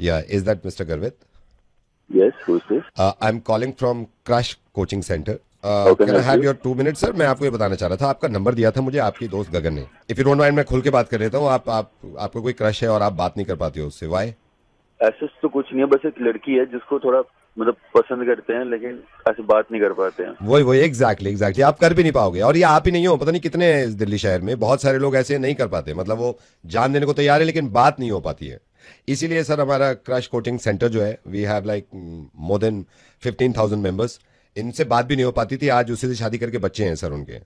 Yeah, is that Mr. Garvit? Yes, who's this? I'm calling from Crush Coaching Center. How can Can I I help have you? your 2 minutes, sir? मैं आपको ये बताना चाह रहा था, आपका number दिया था मुझे आपकी दोस्त गगन ने. If you don't mind, मैं खुल के बात कर लेता हूँ. आपको कोई क्रश है और आप बात नहीं कर पाते हो उससे. Why? ऐसा तो कुछ नहीं है, बस एक लड़की है जिसको थोड़ा मतलब पसंद करते हैं, लेकिन ऐसे बात नहीं कर पाते हैं. वही एग्जैक्टली आप कर भी नहीं पाओगे. और ये आप ही नहीं हो, पता नहीं कितने हैं इस दिल्ली शहर में. बहुत सारे लोग ऐसे नहीं कर पाते. मतलब वो जान देने को तैयार है लेकिन बात नहीं हो पाती है. इसीलिए सर हमारा क्रश कोचिंग सेंटर जो है, we have like more than 15,000 members. इनसे बात भी नहीं हो पाती थी. आज उसी से शादी करके बच्चे हैं सर उनके.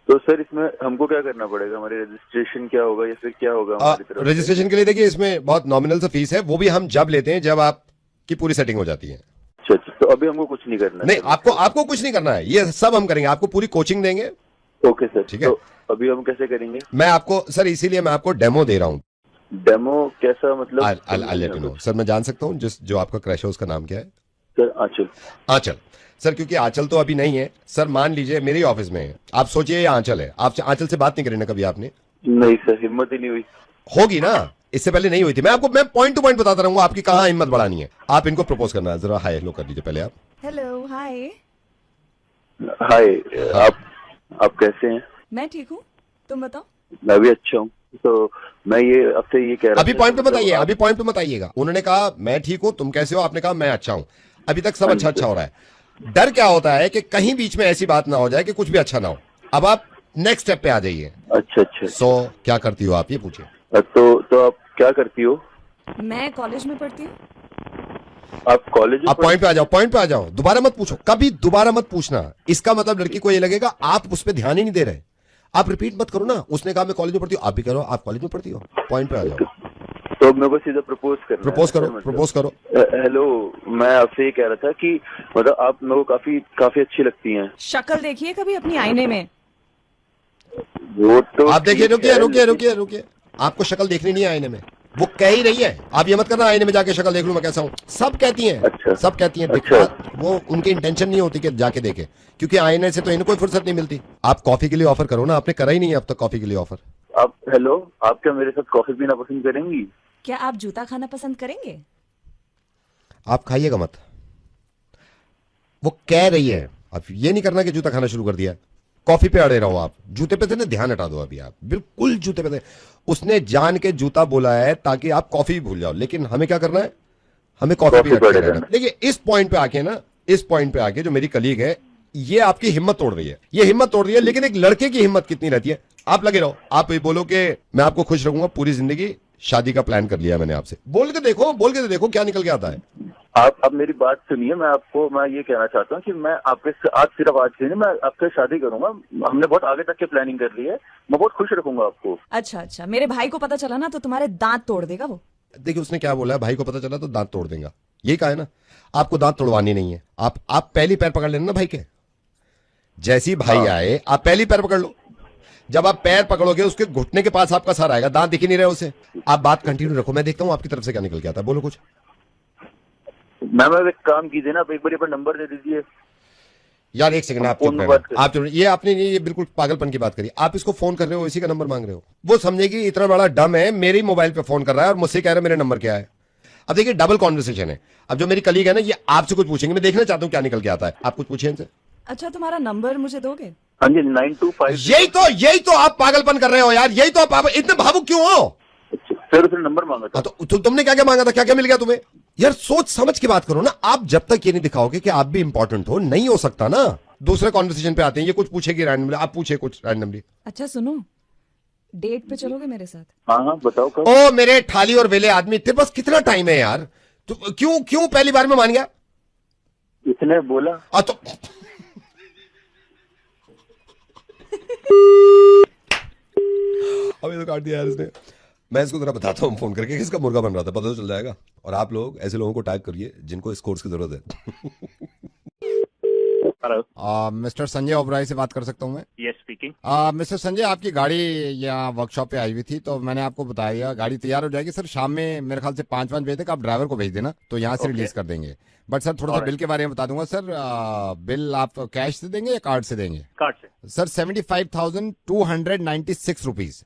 तो सर इसमें हमको क्या करना पड़ेगा? हमारे रजिस्ट्रेशन क्या होगा या फिर क्या होगा हमारी तरफ से? रजिस्ट्रेशन के लिए देखिए इसमें बहुत नॉमिनल सा फीस है. वो भी हम जब लेते हैं जब आपकी पूरी सेटिंग हो जाती है. अच्छा, तो अभी हमको कुछ नहीं करना नहीं, आपको कुछ नहीं करना है. ये सब हम करेंगे. आपको पूरी कोचिंग देंगे. ओके सर, ठीक है. तो अभी हम कैसे करेंगे? मैं आपको सर इसीलिए मैं आपको डेमो दे रहा हूँ. डेमो कैसा मतलब? I'll let you know. Sir मैं जान सकता हूँ जो आपका क्रश है उसका नाम क्या है? सर आंचल. आंचल. सर क्योंकि आंचल तो अभी नहीं है सर, मान लीजिए मेरे ऑफिस में है. आप सोचिए ये आंचल है. आप आंचल से बात नहीं करी ना कभी आपने? नहीं सर, हिम्मत ही नहीं हुई. होगी ना, इससे पहले नहीं हुई थी. मैं पॉइंट टू पॉइंट बताता रहूंगा. आपकी कहाँ हिम्मत बढ़ानी है. आप इनको प्रपोज करना है. जरा हाय हेलो कर लीजिए पहले आप. Hello hi. हाय, आप कैसे हैं? मैं ठीक हूँ, तुम बताओ. मैं भी अच्छा हूँ. तो मैं ये आपसे ये कह रहा अभी पॉइंट पे बताइए. अभी पॉइंट पे बताइएगा. उन्होंने कहा मैं ठीक हूँ, तुम कैसे हो? आपने कहा मैं अच्छा हूँ. अभी तक सब अच्छा हो रहा है. डर क्या होता है कि कहीं बीच में ऐसी बात ना हो जाए कि कुछ भी अच्छा ना हो. अब आप नेक्स्ट स्टेप पे आ जाइए. अच्छा. सो क्या करती हो आप, ये पूछिए. तो आप क्या करती हो? मैं कॉलेज में पढ़ती हूँ. आप कॉलेज? आप पॉइंट पे आ जाओ. दोबारा मत पूछो, कभी दोबारा मत पूछना. इसका मतलब लड़की को ये लगेगा आप उस पर ध्यान ही नहीं दे रहे. आप रिपीट मत करो ना. उसने कहा मैं कॉलेज में पढ़ती हूँ, आप भी करो आप कॉलेज में पढ़ती हो. पॉइंट पे आ जाओ. तो मेरे को सीधा प्रपोज प्रपोज करो. हेलो, मैं आपसे ये कह रहा था कि मतलब आप मेरे को काफी अच्छी लगती हैं. शक्ल देखिए कभी अपनी आईने में. वो तो आप देखिए. रुकिए. आपको शक्ल देखनी नहीं है आईने में. वो कह ही रही है. आप ये मत करना आईने में जाके शक्ल देख लूं मैं कैसा हूँ. सब कहती हैं. अच्छा. सब कहती हैं. अच्छा. वो उनकी इंटेंशन नहीं होती कि जाके देखे, क्योंकि आईने से तो इन्हें कोई फुर्सत नहीं मिलती. आप कॉफी के लिए ऑफर करो ना. आपने करा ही नहीं है अब तक कॉफी के लिए ऑफर. आप हेलो, आप क्या मेरे साथ कॉफी पीना पसंद करेंगी? क्या आप जूता खाना पसंद करेंगे? आप खाइएगा मत. वो कह रही है. अब ये नहीं करना कि जूता खाना शुरू कर दिया. कॉफी पे अड़े रहो आप. जूते पे से ना ध्यान हटा दो. अभी आप बिल्कुल जूते पे थे. उसने जान के जूता बोला है ताकि आप कॉफी भूल जाओ, लेकिन हमें क्या करना है? हमें कॉफी पे अटके रहना. देखिए इस पॉइंट पे आके जो मेरी कलीग है, ये आपकी हिम्मत तोड़ रही है. लेकिन एक लड़के की हिम्मत कितनी रहती है. आप लगे रहो. आप ये बोलो कि मैं आपको खुश रखूंगा पूरी जिंदगी, शादी का प्लान कर लिया मैंने आपसे. बोल के तो देखो क्या निकल के आता है. आप मेरी बात सुनिए. मैं ये कहना चाहता हूँ कि मैं आपके आज सिर्फ आज से नहीं, मैं आपसे शादी करूंगा. हमने बहुत आगे तक की प्लानिंग कर ली है. मैं बहुत खुश रखूंगा आपको. अच्छा. मेरे भाई को पता चला ना तो तुम्हारे दांत तोड़ देगा वो. देखिए उसने क्या बोला है, भाई को पता चला तो दांत तोड़ देगा. यही कहा है ना. आपको दांत तोड़वानी नहीं है. आप पहली पैर पकड़ लेना ना भाई के. जैसी भाई आए आप पहली पैर पकड़ लो. जब आप पैर पकड़ोगे उसके घुटने के पास आपका सर आएगा. दांत दिख ही नहीं रहे उसे. आप बात कंटिन्यू रखो. मैं देखता हूँ आपकी तरफ से क्या निकल के आता है. बोलो कुछ. मैम एक काम कीजिए ना, आप एक बार अपना नंबर दे दीजिए. यार एक सेकंड. आप ये आपने ये बिल्कुल पागलपन की बात करी. आप इसको फोन कर रहे हो, इसी का नंबर मांग रहे हो. वो समझेगी इतना बड़ा डम है, मेरे मोबाइल पे फोन कर रहा है और मुझसे कह रहा है मेरा नंबर क्या है. अब देखिए डबल कॉन्वर्सेशन है. अब जो मेरी कलीग है ना, ये आपसे कुछ पूछेंगे. मैं देखना चाहता हूँ क्या निकल के आता है. आप कुछ पूछिए इनसे. अच्छा तुम्हारा नंबर मुझे दोगे? हाँ जी, 925. यही तो आप पागलपन कर रहे हो यार. यही तो आप इतने भावुक क्यों हो? सर उसने नंबर मांगा था. तो तुमने क्या क्या मांगा था? क्या क्या मिल गया तुम्हें? यार सोच समझ के बात करो ना. आप जब तक ये नहीं दिखाओगे कि आप भी इंपॉर्टेंट हो, नहीं हो सकता ना. दूसरे कॉन्वर्सेशन पे आते हैं. ये कुछ पूछेगी रैंडमली, आप पूछे कुछ रैंडमली. अच्छा सुनो, डेट पे चलोगे मेरे साथ? हाँ बताओ कब. ओ मेरे ठाली और वेले आदमी, तेरे पास कितना टाइम है यार? तो क्यों पहली बार में मान गया? इसने बोला. तो अभी तो काट दिया यार इसने. मैं इसको जरा बताता हूँ फोन करके किसका मुर्गा बन रहा था. पता तो चल जाएगा. और आप लोग ऐसे लोगों को टैग करिए जिनको इस कोर्स की जरूरत है. हेलो, मिस्टर संजय ओबराय से बात कर सकता हूँ मैं? Yes speaking. मिस्टर संजय, आपकी गाड़ी यहाँ वर्कशॉप पे आई हुई थी, तो मैंने आपको बताया गाड़ी तैयार हो जाएगी सर. शाम में मेरे ख्याल से 5 बजे तक आप ड्राइवर को भेज देना, तो यहाँ से रिलीज कर देंगे. बट सर थोड़ा सा बिल के बारे में बता दूंगा सर. बिल आप कैश से देंगे या कार्ड से देंगे? कार्ड से. Sir 75,296 rupees.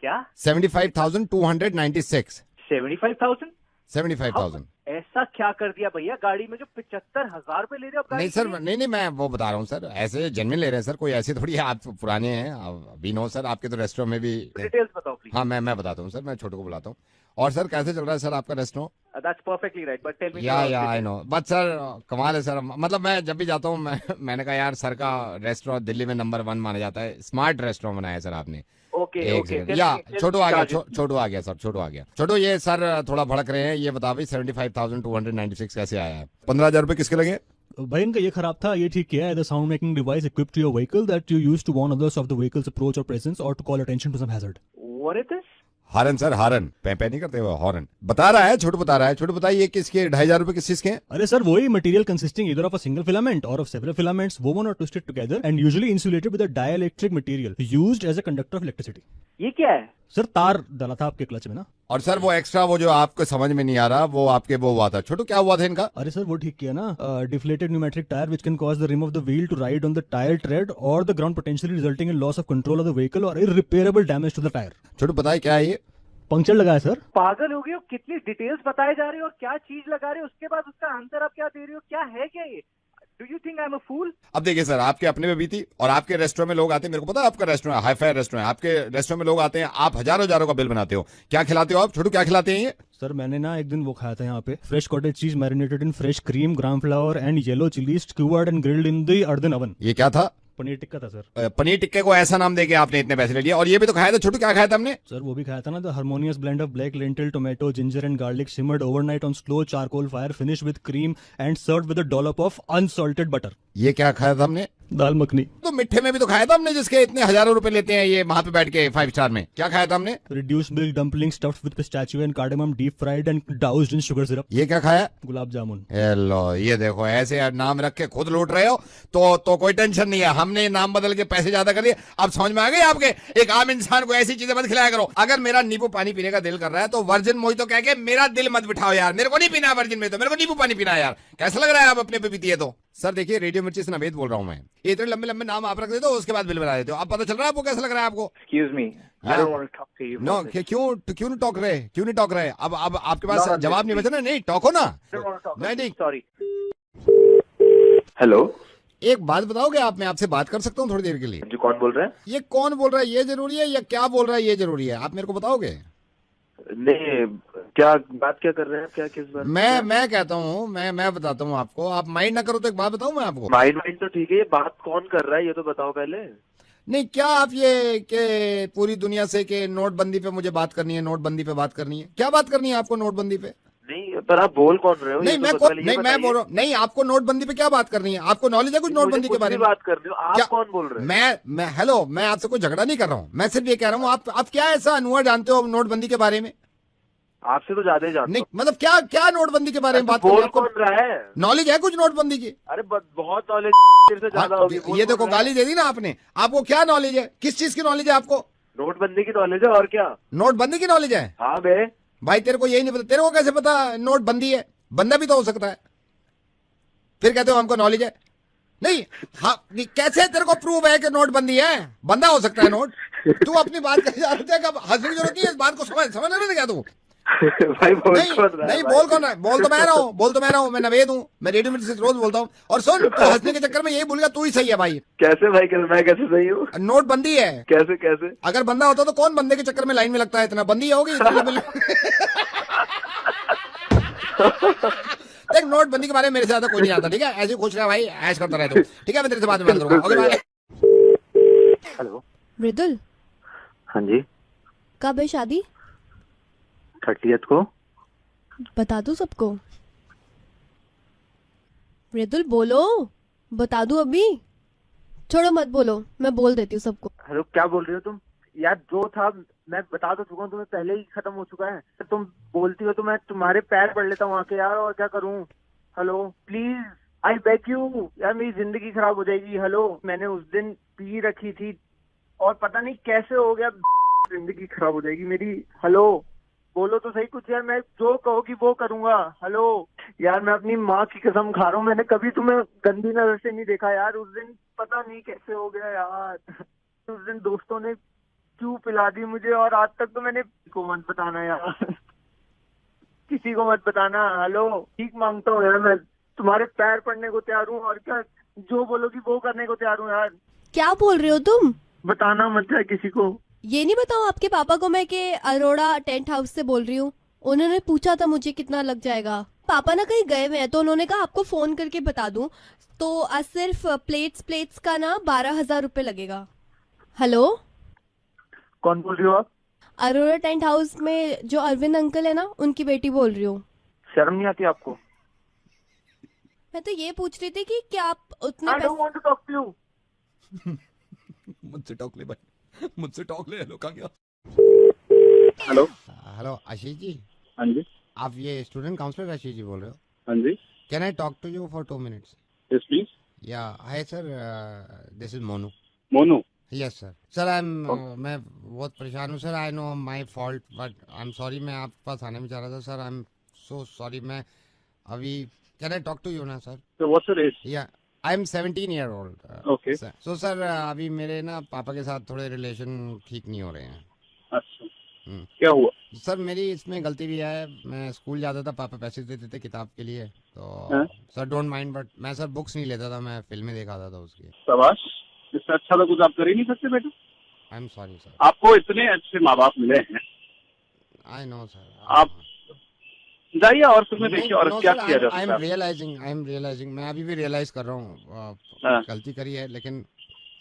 क्या? 75,296. 75,000? 75,000। ऐसा क्या कर दिया भैया, गाड़ी में जो 75,000 रुपए ले रहे हो आप गाड़ी नहीं सर, के लिए? नहीं मैं वो बता रहा हूँ सर, ऐसे जेन्युइन ले रहे हैं सर, कोई ऐसे थोड़ी है, आप पुराने हैं, अभी नो सर, आपके तो रेस्टोरेंट में भी। डिटेल्स बताओ प्लीज। हाँ मैं बताता हूँ सर, मैं छोटू को बुलाता हूँ। और सर कैसे चल रहा है सर आपका restaurant? That's perfectly right, but tell me. या आई नो, बट सर कमाल है सर, मतलब मैं जब भी जाता हूँ मैंने कहा यार सर का रेस्टोरेंट दिल्ली में नंबर 1 माना जाता है, स्मार्ट रेस्टोरेंट बनाया है सर आपने। ओके एक ओके, सेकंड, या छोटू आ गया, छोटू आ गया सर, छोटू आ गया। छोटू ये सर थोड़ा भड़क रहे हैं, ये बता भाई 75,296 कैसे आया है? 15,000 रुपए किसके लगे? भाई इनका ये खराब था, ये ठीक किया है। The sound making device equipped to your vehicle that you use to warn others of the vehicle's approach or presence or to call attention to some hazard. What is this? Horn sir, horn पे नहीं करते हुए horn बता रहा है, छोटू बता रहा है। छोटू बताइए किसके 2,500 रुपए किस चीज के हैं? अरे सर वही material consisting either of a single filament or of several filaments woven or twisted together and usually insulated with a dielectric material used as a conductor of electricity. ये क्या है? सर तार डाला था आपके क्लच में ना। और सर वो एक्स्ट्रा वो जो आपको समझ में नहीं आ रहा, वो आपके वो हुआ था। छोटू क्या हुआ था इनका? अरे सर वो ठीक किया ना। Deflated pneumatic tyre which can cause the rim of the wheel to ride on the tire tread or the ground, potentially resulting in loss of control of the vehicle or irreparable damage to the tire. छोटू बताइए क्या है ये? Puncture लगा है sir. पागल हो गए हो, कितनी डिटेल्स बताए जा रहे हो और क्या चीज लगा रहे हो, उसके बाद उसका आंसर आप क्या दे रहे हो? क्या है क्या ये? Do you think I am a fool? अब देखिए सर, आपके अपने में भी थी और आपके रेस्टोरेंट में लोग आते हैं, मेरे को पता है आपका रेस्टोरेंट हाई फाई रेस्टोरेंट है, आपके रेस्टोरेंट में लोग आते हैं, आप हजारों हजारों का बिल बनाते हो। क्या खिलाते हो आप छोटू, क्या खिलाते हैं ये? सर मैंने ना एक दिन वो खाया था यहाँ पे, fresh cottage cheese marinated in fresh cream, gram flour and yellow chillies, skewered and grilled in the earthen oven. ये क्या था? पनीर टिक्का था सर। पनीर टिक्के को ऐसा नाम देके आपने इतने पैसे ले लिए, और ये भी तो खाया था छोटू, क्या खाया था हमने? सर वो भी खाया था ना, the harmonious blend of black lentil, tomato, ginger and garlic, simmered overnight on slow charcoal fire, finish with cream and served with a dollop of unsalted butter. ये क्या खाया था हमने? दाल मखनी। तो मिठे में भी तो खाया था हमने, जिसके इतने हजारों रुपए लेते हैं ये वहां पे बैठ के 5 स्टार में। क्या खाया था हमने? Reduced milk dumpling stuffed with pistachio and cardamom, deep fried and doused in sugar syrup. ये क्या खाया? गुलाब जामुन। हेलो, ये देखो ऐसे नाम रख के खुद लूट रहे हो तो कोई टेंशन नहीं है, हमने नाम बदल के पैसे ज्यादा कर दिए। अब समझ में आ गई आपके? एक आम इंसान को ऐसी चीजें मत खिलाया करो। अगर मेरा नींबू पानी पीने का दिल कर रहा है तो वर्जिन मोहितो कह के मेरा दिल मत बिठाओ यार, मेरे को नहीं पीना वर्जिन में, तो मेरे को नींबू पानी पीना है यार। कैसा लग रहा है आप अपने पे पीती है तो? सर देखिए, रेडियो मिर्ची से नवेद बोल रहा हूँ मैं। इतने लंबे लंबे नाम आप रख देते हो, उसके बाद बिल बना देते हो। अब पता चल रहा है आपको? कैसा लग रहा है आपको? Excuse me, I don't want to talk to you. No, क्यों नहीं टॉक रहे? क्यों नहीं टॉक रहे? अब आपके पास No, जवाब नहीं बचा ना? नहीं टॉको ना। नहीं, सॉरी। हेलो, एक बात बताओगे आप? मैं आपसे बात कर सकता हूँ थोड़ी देर के लिए? जी कौन बोल रहे हैं? ये कौन बोल रहा है ये जरूरी है, या क्या बोल रहा है ये जरूरी है? आप मेरे को बताओगे? नहीं, क्या बात क्या कर रहे हैं? क्या किस बात? मैं कहता हूँ, मैं बताता हूँ आपको, आप माइंड ना करो तो एक बात बताऊँ मैं आपको। माइंड तो ठीक है, ये बात कौन कर रहा है ये तो बताओ पहले। नहीं, क्या आप ये के पूरी दुनिया से के नोटबंदी पे मुझे बात करनी है, नोटबंदी पे बात करनी है? क्या बात करनी है आपको नोटबंदी पे? नहीं, पर आप बोल कौन रहे हो? नहीं ये तो मैं बस पहले ये नहीं, मैं बताइए। बोल रहा हूँ, नहीं आपको नोटबंदी पे क्या बात करनी है? आपको नॉलेज है कुछ मुझे नोटबंदी के कुछ बारे भी में? बात कर रहे हो आप? क्या? कौन बोल रहे हैं? मैं हेलो, मैं आपसे कोई झगड़ा नहीं कर रहा हूँ, मैं सिर्फ ये कह रहा हूँ आप क्या ऐसा अनुभव जानते हो नोटबंदी के बारे में? आपसे तो ज्यादा ही जानता नहीं हूँ। मतलब क्या नोटबंदी के बारे में बात बोल कर कौन रहा है? नॉलेज है कुछ नोटबंदी की? अरे बहुत नॉलेज तेरे से ज्यादा हाँ, होगी। बोल ये कौन देखो रहा है? गाली दे दी ना आपने। आपको क्या नॉलेज है? किस चीज की नॉलेज है आपको? नोटबंदी की नॉलेज है और क्या? नोटबंदी की नॉलेज है? हाँ बे, भाई तेरे को यही नहीं पता? तेरे को कैसे पता नोटबंदी है? बंदा भी तो हो सकता है, फिर कहते हो हमको नॉलेज है? नहीं, हाँ नहीं, कैसे तेरे को प्रूव है कि नोटबंदी है? बंदा हो सकता है नोट। तू अपनी बात कर जा रहे थे, हंसने की जरूरत नहीं है, इस बात को समझ रहे थे क्या तू? भाई बोल नहीं कौन रहा है? नहीं, बोल कौन रहा है? बोल तो मैं रहा हूँ, मैं नवेद हूँ, मैं रेडियो मिर्ची से रोज बोलता हूँ। और सुन, तू हंसने के चक्कर में यही भूल गया, तू ही सही है भाई। कैसे भाई, कैसे मैं कैसे सही हूँ? नोटबंदी है। कैसे कैसे? अगर बंदा होता तो कौन बंदे के चक्कर में लाइन में लगता है? इतना बंदी होगी देख, नोटबंदी के बारे में मेरे से ज्यादा कोई नहीं जानता, ठीक है? ऐसे खुश रहा भाई, ऐश करता रहे तू, ठीक है? मैं तेरे से बात में बात करूंगा। Okay bye. हेलो, मृदुल, हाँ जी, कब है शादी? 30th को। बता दूं सबको? मृदुल बोलो, बता दूं अभी? छोड़ो मत बोलो, मैं बोल देती हूँ सबको। हेलो, क्या बोल रही हो तुम? यार जो था मैं बता तो चुका हूँ तुम्हें, पहले ही खत्म हो चुका है। तुम बोलती हो तो मैं तुम्हारे पैर पड़ लेता हूँ आके यार, और क्या करूँ? Hello please, I beg you यार, मेरी जिंदगी खराब हो जाएगी। हेलो, मैंने उस दिन पी रखी थी और पता नहीं कैसे हो गया, जिंदगी खराब हो जाएगी मेरी। हेलो बोलो तो सही कुछ यार, मैं जो कहोगी वो करूंगा। हेलो यार, मैं अपनी माँ की कसम खा रहा हूँ, मैंने कभी तुम्हें गंदी नजर से नहीं देखा यार। उस दिन पता नहीं कैसे हो गया यार, उस दिन दोस्तों ने क्यों पिला दी मुझे, और आज तक तो मैंने को मत बताना यार। किसी को मत बताना। हेलो, ठीक मांगता हूँ यार, मैं तुम्हारे पैर पड़ने को तैयार हूँ, और क्या जो बोलोगी वो करने को तैयार हूँ यार। क्या बोल रहे हो तुम? बताना मत है किसी को। ये नहीं बताऊं आपके पापा को मैं कि अरोड़ा टेंट हाउस से बोल रही हूँ? उन्होंने पूछा था मुझे कितना लग जाएगा। पापा ना कहीं गए हुए हैं तो उन्होंने कहा आपको फोन करके बता दूं, तो सिर्फ प्लेट्स का ना 12,000 रुपए लगेगा। हेलो, कौन बोल रही हो आप? अरोड़ा टेंट हाउस में जो अरविंद अंकल है ना, उनकी बेटी बोल रही हूँ। शर्म नहीं आती आपको? मैं तो ये पूछ रही थी कि क्या आप उतने I don't want to talk to you. मुझसे टॉक ले भाई, मुझसे टॉक ले। हेलो, कहाँ गया? हेलो। हेलो आशीष जी, हाँ जी। आप ये स्टूडेंट काउंसलर आशीष जी बोल रहे हो? हाँ जी। Can I talk to you for 2 minutes? Yes please. Yeah hi sir, this is Monu. Monu. Yes sir. Sir I am मैं बहुत परेशान हूँ sir. I know my fault but I am sorry. मैं आपके पास आने में चाह रहा था sir. I am so sorry. मैं अभी can I talk to you ना sir? What's your age? Yeah I am 17 year old। Okay. So sir अभी मेरे ना पापा के साथ थोड़े रिलेशन ठीक नहीं हो रहे हैं। अच्छा, क्या हुआ? सर मेरी इसमें गलती भी है। मैं स्कूल जाता था, पापा पैसे देते थे किताब के लिए, तो हाँ? सर डोंट माइंड, बट मैं सर बुक्स नहीं लेता था, मैं फिल्में दिखाता था उसकी। शाबाश, इससे अच्छा तो कुछ आप कर ही नहीं सकते बेटा। आई एम सॉरी सर। आपको इतने अच्छे माँ बाप मिले हैं, आई नो सर। आप जाइए और फिल्में देखिए और क्या किया जा आई सकता एम है। रियलाइजिंग मैं अभी भी रियलाइज कर रहा हूँ हाँ। गलती करी है, लेकिन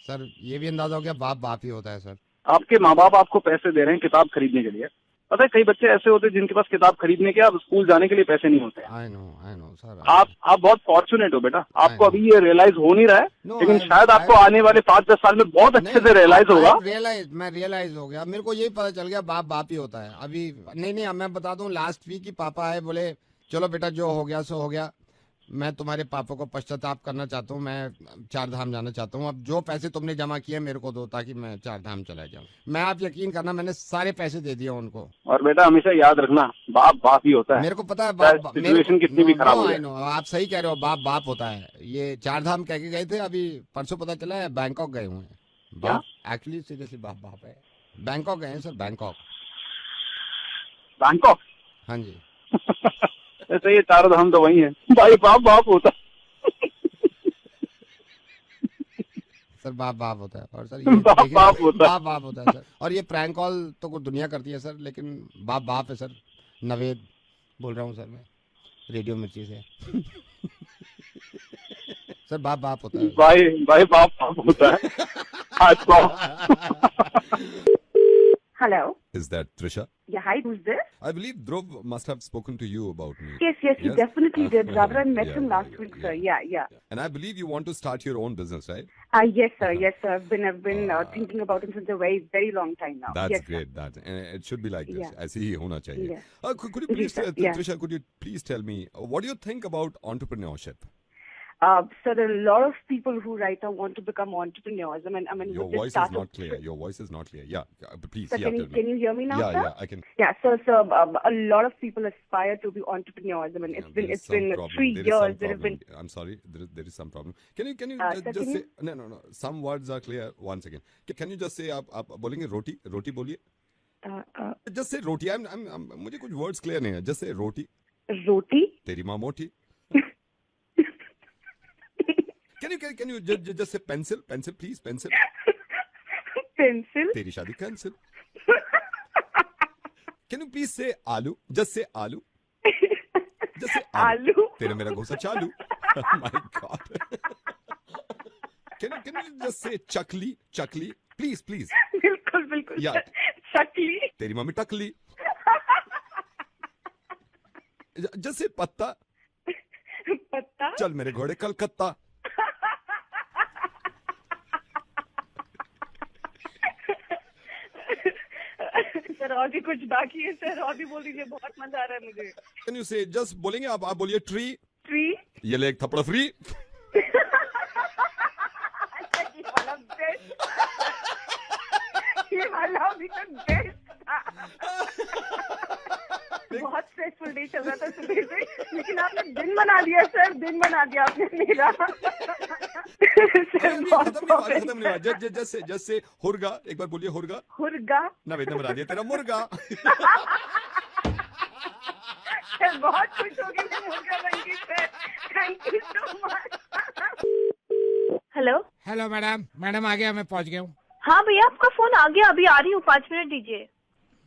सर ये भी अंदाजा हो गया बाप बाप ही होता है सर। आपके माँ बाप आपको पैसे दे रहे हैं किताब खरीदने के लिए। पता है कई बच्चे ऐसे होते हैं जिनके पास किताब खरीदने के, अब स्कूल जाने के लिए पैसे नहीं होते हैं। आई नो सर। आप बहुत फॉर्चुनेट हो बेटा। आपको अभी ये रियलाइज हो नहीं रहा है, No, लेकिन I- शायद आपको आने वाले 5-10 साल में बहुत अच्छे से रियलाइज होगा। मैं रियलाइज हो गया, मेरे को यही पता चल गया बाप बाप ही होता है अभी। नहीं मैं बता दूं, लास्ट वीक ही पापा आए, बोले चलो बेटा जो हो गया सो हो गया। मैं तुम्हारे पापा को पश्चाताप करना चाहता हूँ, मैं 4 धाम जाना चाहता हूँ। अब जो पैसे तुमने जमा किए मेरे को दो, ताकि मैं 4 धाम चला जाऊँ। मैं, आप यकीन करना, मैंने सारे पैसे दे दिए उनको। और बेटा हमेशा याद रखना, बाप बाप ही होता है। मेरे को पता है चाहे बाप, सिचुएशन कितनी भी खराब हो जाए। आप सही कह रहे हो, बाप बाप होता है। ये 4 धाम कह के गए थे, अभी परसों पता चला है बैंकॉक गए हुए हैं। बाप एक्चुअली सीरियसली बाप बाप है। बैंकॉक गए हैं सर, बैंकॉक। बैंकॉक? हाँ जी। ऐसे ये 4 धाम तो वही है, भाई बाप बाप होता है। सर बाप बाप होता है। और सर बाप बाप होता है। बाप बाप होता है सर। और ये प्रैंक कॉल तो कुछ दुनिया करती है सर, लेकिन बाप बाप है सर। नवेद बोल रहा हूँ सर मैं, रेडियो मिर्ची से। सर बाप बाप होता है भाई बाप बाप होता है। Hello. Is that Trisha? Yeah, hi, who's this? I believe Dhruv must have spoken to you about me. Yes, he definitely did. Rather, I met Yeah, him last yeah, week, yeah, sir. Yeah. And I believe you want to start your own business, right? Yes, sir. I've been thinking about him since a very, very long time now. That's yes, great. That and it should be like this. Yeah. ऐसे ही होना चाहिए. Yeah. Could you please, sir, yeah. Trisha, could you please tell me what do you think about entrepreneurship? So there are a lot of people who right now want to become entrepreneurs. I mean, Your with this voice is startup- not clear. Your voice is not clear. Yeah, please. Sir, Yeah, tell me. can you hear me now, Yeah, sir? yeah, I can. Yeah, so a lot of people aspire to be entrepreneurs. I mean, Yeah, it's there been is some problem. 3 There is some years. There have been problem. I'm sorry. There is some problem. Can you sir, just can say no? Some words are clear. Once again, can you just say आप बोलेंगे रोटी बोलिए. Just say roti. I'm मुझे कुछ words clear नहीं है. Just say roti. roti. तेरी माँ मोटी. Can you just say pencil, please, pencil. Pencil. तेरी शादी cancel. Can you please say आलू? Just say आलू. Just say आलू. Aloo. तेरा मेरा घोसा चालू. My God. Can you just say chakli, please. बिल्कुल. Yeah. चकली. तेरी मम्मी टकली. Just say पत्ता. पत्ता. चल मेरे घोड़े कलकत्ता. सर और भी कुछ बाकी है सर, और भी बोल दीजिए, बहुत मजा आ रहा है मुझे. Can you say just बोलेंगे आप बोलिए ट्री. ट्री. ये ले एक थप्पड़ फ्री. ये वाला भी तो बेस्ट था. बहुत स्ट्रेसफुल डे चल रहा था सुबह से, लेकिन आपने दिन बना दिया सर, दिन बना दिया आपने मेरा. सर खत्म नहीं हुआ. Just say हुर्गा. एक बार बोलिए हुर्गा. हुर्गा. ना वेदना बना दिया तेरा मुर्गा. बहुत खुश होगी मैं मुर्गा रंगीत से। Thank you so much. Hello hello madam, madam आ गया, मैं पहुंच गया हूँ। हाँ भैया आपका फोन आ गया, अभी आ रही हूँ, 5 मिनट दीजिए।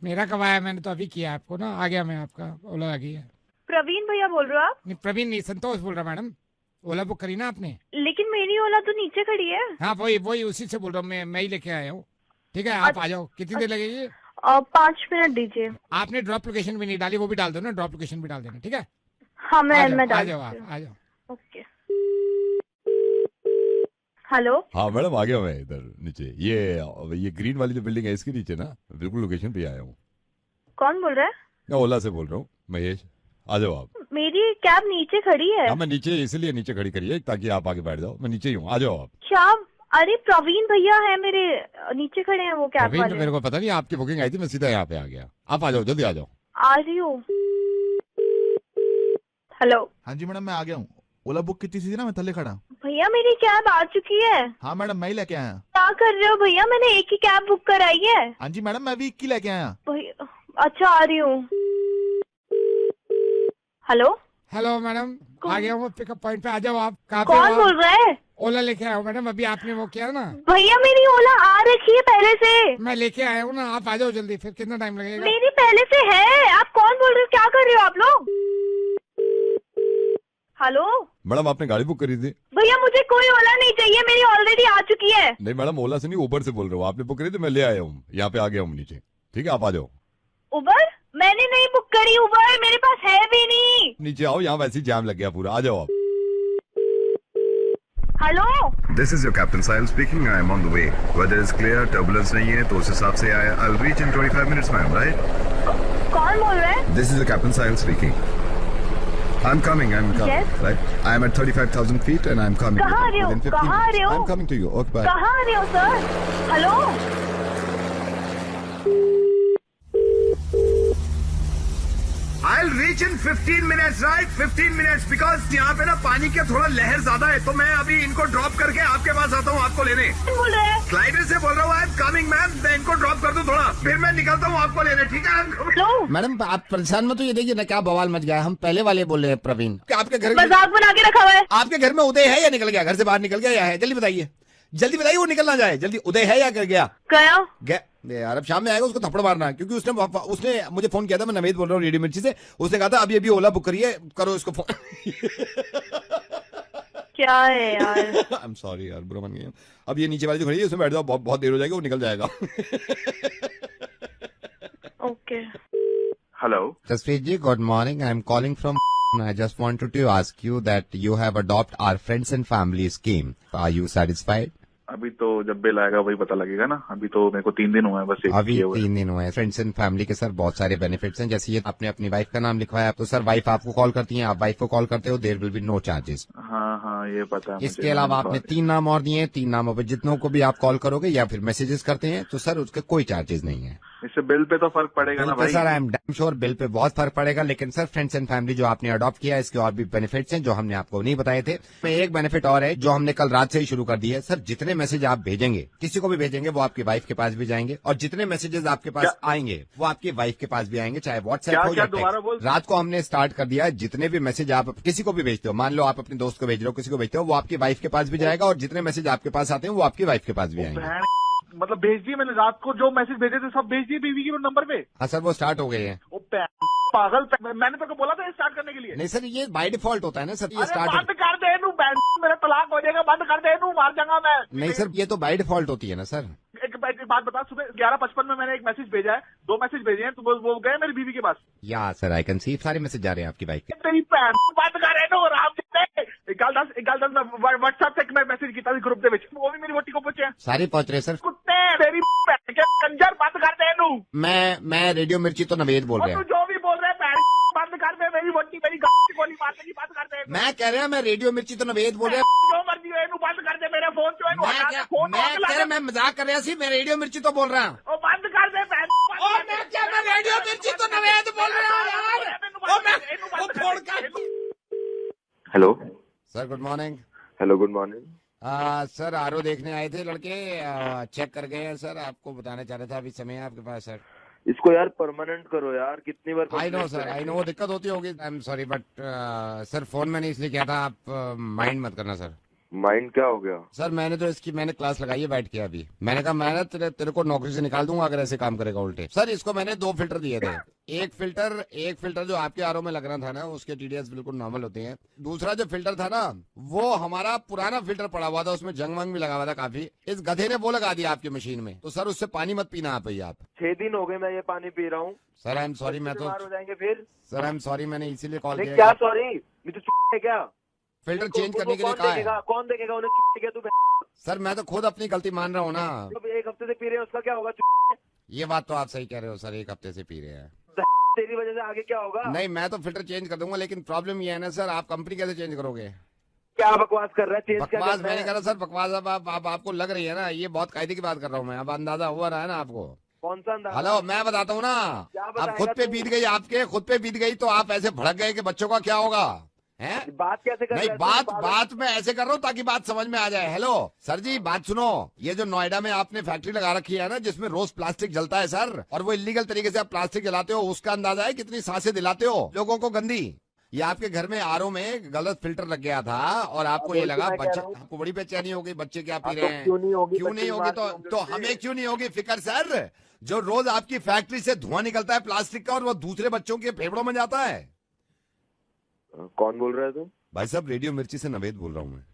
मेरा कब आया? मैंने तो अभी किया आपको ना, आ गया मैं, आपका ओला आ गई है। प्रवीण भैया बोल रहे हो आप? नहीं प्रवीण नहीं, संतोष बोल रहा मैडम। ओला बुक करी ना आपने? लेकिन मेरी ओला तो नीचे खड़ी है। हाँ वही वही उसी से बोल रहा हूँ, मैं ही लेके आया हूँ। ठीक है आप आ जाओ, कितनी देर लगेगी? 5 मिनट दीजिए। आपने ड्रॉप लोकेशन भी नहीं डाली, वो भी डाल दो ना, ड्रॉप लोकेशन भी डाल देना। ठीक है हाँ मैं आ डाल जाओ आप, आ जाओ। ओके। हेलो हाँ मैडम आ गया मैं इधर नीचे, ये ग्रीन वाली जो बिल्डिंग है इसके नीचे ना, बिल्कुल लोकेशन पे आया हूँ। कौन बोल रहा है? मैं ओला से बोल रहा हूँ, महेश। आ जाओ आप। मेरी कैब नीचे खड़ी है। हाँ मैं नीचे इसलिए नीचे खड़ी करी है ताकि आप आगे बैठ जाओ, मैं नीचे ही हूँ, आ जाओ आप। क्या? अरे प्रवीण भैया है मेरे, नीचे खड़े हैं वो कैब अभी तो वाले। मेरे को पता नहीं, आपकी बुकिंग आई थी, मैं सीधा यहाँ पे आ गया। आप आ जाओ, जल्दी आ जाओ। आ रही हूँ। हेलो हाँ जी मैडम मैं आ गया हूँ। ओला बुक की थी ना, मैं थल्ले खड़ा। भैया मेरी कैब आ चुकी है। हाँ मैडम मैं ही लेके आया। क्या कर रहे हो भैया? मैंने एक ही कैब बुक कराई है। हाँ जी मैडम मैं भी 21 लेके आया। भैया अच्छा आ रही हूँ। हेलो हेलो मैडम आ गया हूँ पिकअप पॉइंट पे, आ जाओ आप। कहाँ पे कौन हो आप? बोल रहा है? ओला लेके आया हूँ मैडम, अभी आपने वो किया ना। भैया मेरी ओला आ रखी है पहले से। मैं लेके आया हूँ ना, आप आ जाओ जल्दी, फिर कितना टाइम लगेगा? मेरी पहले से है। आप कौन बोल रहे हो? क्या कर रहे हो आप लोग? हेलो मैडम आपने गाड़ी बुक करी थी? भैया मुझे कोई ओला नहीं चाहिए, मेरी ऑलरेडी आ चुकी है। नहीं मैडम ओला से नहीं, उबर से बोल रहे हो। आपने बुक करी थी, मैं ले आया हूँ, यहाँ पे आ गया हूँ नीचे। ठीक है आप आ जाओ। उबर? मैंने नहीं बुक करी उबर, मेरे पास है भी नहीं। नीचे आओ, यहाँ वैसे ही जाम लग गया पूरा, आ जाओ आप। Hello This is your Captain Sahil speaking. I am on the way. Weather is clear, turbulence नहीं है, तो उस हिसाब से I'll reach in 25 minutes, ma'am, right? कौन बोल रहा है? This is the Captain Sahil speaking. I'm coming. Yes. Right? I am at 35,000 feet and I'm coming. कहाँ आ रहे हो? Within 15 कहाँ आ रहे minutes. हो? I'm coming to you. Okay, bye. कहाँ आ रहे हो sir? Hello I'll reach in 15 minutes, right? 15 minutes because यहाँ पे ना पानी के थोड़ा लहर ज्यादा है, तो मैं अभी इनको ड्रॉप करके आपके पास आता हूँ आपको लेने। कौन बोल रहा है? ग्लाइडर से बोल रहा हूँ, I'm coming, मैम। मैं इनको ड्रॉप कर दूँ थोड़ा, फिर मैं निकलता हूँ आपको लेने। ठीक है? हेलो मैडम आप परेशान मत, तो ये देखिए ना क्या बवाल मच गया है। हम पहले वाले बोल रहे हैं प्रवीण। आपके घर मजाक बना के रखा हुआ है। आपके घर में उदय है या निकल गया? घर से बाहर निकल गया या है? जल्दी बताइए, जल्दी बताइए, वो निकल ना जाए। जल्दी, उदय है या कर गया? गया यार अब शाम में आएगा, उसको थप्पड़ मारना है, क्योंकि उसने मुझे फोन किया था। मैं नवेद बोल रहा हूँ रेडियो मिर्ची से। उसने कहा था अभी अभी ओला बुक करिए, करो इसको फोन। क्या है यार? आई एम सॉरी यार, बुरा मान गया। अब ये नीचे वाली जो खड़ी है उसमें बैठ जाओ, बहुत देर हो जाएगी, वो निकल जाएगा। Okay. Hello Jaspreet ji, good morning. I am calling from. I just wanted to ask you that you have adopted our friends and family scheme. Are you satisfied? अभी तो जब बिल आएगा वही पता लगेगा ना। अभी तो मेरे को 3 दिन हुए हैं बस। अभी 3 दिन हुए हैं। फ्रेंड्स एंड फैमिली के सर बहुत सारे बेनिफिट्स हैं। जैसे ये आपने अपनी वाइफ का नाम लिखवाया, तो सर वाइफ आपको कॉल करती है, आप वाइफ को कॉल करते हो, there will be no charges. हाँ ये पता है। इसके अलावा आपने 3 नाम और दिए हैं। 3 नामों पे जितनों को भी आप कॉल करोगे या फिर मैसेजेस करते हैं, तो सर उसके कोई चार्जेस नहीं है। इससे बिल पे तो फर्क पड़ेगा ना भाई। Sir I am damn sure bill pay बहुत फर्क पड़ेगा, लेकिन सर फ्रेंड्स एंड फैमिली जो आपने अडॉप्ट किया है, इसके और भी बेनिफिट्स हैं जो हमने आपको नहीं बताए थे। एक बेनिफिट और है जो हमने कल रात से ही शुरू कर दी है। सर जितने मैसेज आप भेजेंगे, किसी को भी भेजेंगे, वो आपकी वाइफ के पास भी जाएंगे, और जितने मैसेजेस आपके पास आएंगे वो आपकी वाइफ के पास भी आएंगे, चाहे व्हाट्सएप हो या टेक्स्ट। रात को हमने स्टार्ट कर दिया है, जितने भी मैसेज आप किसी को भी भेजते हो, मान लो आप अपने दोस्त को भेज रहे हो, किसी को भेजते हो, वो आपकी वाइफ के पास भी जाएगा, और जितने मैसेज आपके पास आते हैं वो आपकी वाइफ के पास भी आएंगे। मतलब भेज दिए मैंने, रात को जो मैसेज भेजे थे सब भेज दिए बीवी के नंबर पे। हाँ सर वो स्टार्ट हो गए हैं। पागल, मैंने तो बोला था स्टार्ट करने के लिए। नहीं सर ये बाय डिफॉल्ट होता है ना सर, ये स्टार्ट। बंद कर दे नू, मेरा तलाक हो जाएगा, बंद कर दे नू, मार जाऊंगा मैं। नहीं सर ये तो बाय डिफॉल्ट होती है ना सर। एक बात बता, सुबह 11:55 में मैंने एक मैसेज भेजा है, 2 मैसेज भेजे हैं, तो वो गए मेरी बीवी के पास। या सर आई कैन सी सारे मैसेज जा रहे हैं आपकी बाइक के। तेरी बंद कर दे राम जी। गल दस मैं व्हाट्सएप से मैं मैसेज किया ग्रुप दे विच, वो भी मेरी वोटी को पहुंचे। सारे पहुंच रहे सर। कुत्ते तेरी कंजर, बंद कर दे नू। मैं रेडियो मिर्ची तो नवेद बोल रहा हूँ। जो भी बोल रहे हैं बंद कर दे, मेरी वोटी मेरी गोली मारने की बंद कर दे। मैं कह रहा मैं रेडियो मिर्ची तो नवेद बोल रहा हूँ। जो मर्जी हो इनू बंद कर दे, मेरे फोन जो है मैं मजाक कर रहा सी, मैं रेडियो मिर्ची तो बोल रहा हूँ। बंद कर दे। मैं रेडियो मिर्ची तो नवेद बोल रहा हूँ यार। Hello sir good morning. Hello good morning. Sir RO देखने आए थे लड़के, चेक कर गए हैं सर, आपको बताना चाह रहा था, अभी समय है आपके पास सर? इसको यार परमानेंट करो यार, कितनी बार I know sir, I know, वो दिक्कत होती होगी, I am sorry, but sir phone मैंने इसलिए किया था, आप माइंड मत करना सर। माइंड क्या हो गया सर मैंने क्लास लगाई है बैठ के अभी, मैंने कहा मैं ना तेरे को नौकरी से निकाल दूंगा अगर ऐसे काम करेगा उल्टे। सर इसको मैंने 2 फिल्टर दिए थे, एक फिल्टर जो आपके आरओ में लगना था ना, उसके टीडीएस बिल्कुल नॉर्मल होते हैं। दूसरा जो फिल्टर था ना, वो हमारा पुराना फिल्टर पड़ा हुआ था, उसमें जंग वंग भी लगा हुआ था काफी। इस गधे ने वो लगा दिया आपकी मशीन में, तो सर उससे पानी मत पीना आप। 6 दिन हो गए मैं ये पानी पी रहा हूँ सर। आई एम सॉरी, मैं तो बीमार हो जाएंगे फिर। सर आई एम सॉरी, मैंने इसीलिए कॉल किया। क्या सॉरी, मैं तो है क्या? फिल्टर चेंज करने के लिए कहा है। कौन देखेगा उन्हें? क्या तू? सर मैं तो खुद अपनी गलती मान रहा हूँ ना। एक हफ्ते से पी रहे हैं, उसका क्या होगा? ये बात तो आप सही कह रहे हो सर, 1 हफ्ते से पी रहे हैं। तेरी वजह से आगे क्या होगा? नहीं, मैं तो फिल्टर चेंज कर दूंगा, लेकिन प्रॉब्लम ये है ना सर, आप कंपनी कैसे चेंज करोगे? क्या बकवास कर रहा है? चेंज क्या बकवास मैंने कहा सर, बकवास अब आप आपको लग रही है ना, ये बहुत कायदे की बात कर रहा हूँ मैं, अब अंदाजा हुआ रहा है ना आपको। कौन सा अंदाजा? हेलो, मैं बताता हूँ ना, अब खुद पे बीत गई, आपके खुद पे बीत गई, तो आप ऐसे भड़क गए कि बच्चों का क्या होगा? हैं? बात कैसे कर नहीं, रहे बात मैं ऐसे कर रहा हूँ ताकि बात समझ में आ जाए। हेलो सर जी, बात सुनो, ये जो नोएडा में आपने फैक्ट्री लगा रखी है ना, जिसमें रोज प्लास्टिक जलता है सर, और वो इलीगल तरीके से आप प्लास्टिक जलाते हो, उसका अंदाजा है कितनी सांसें दिलाते हो लोगों को गंदी। ये आपके घर में आरओ में गलत फिल्टर लग गया था, और आपको ये लगा, बच्चे आपको बड़ी बेचैनी हो गई, बच्चे क्या पी रहे हैं। क्यों नहीं होगी? तो हमें क्यों नहीं होगी फिक्र सर, जो रोज आपकी फैक्ट्री से धुआं निकलता है प्लास्टिक का, और वो दूसरे बच्चों के फेफड़ों में जाता है। कौन बोल रहा है तुम? भाई साहब, रेडियो मिर्ची से नवेद बोल रहा हूँ मैं।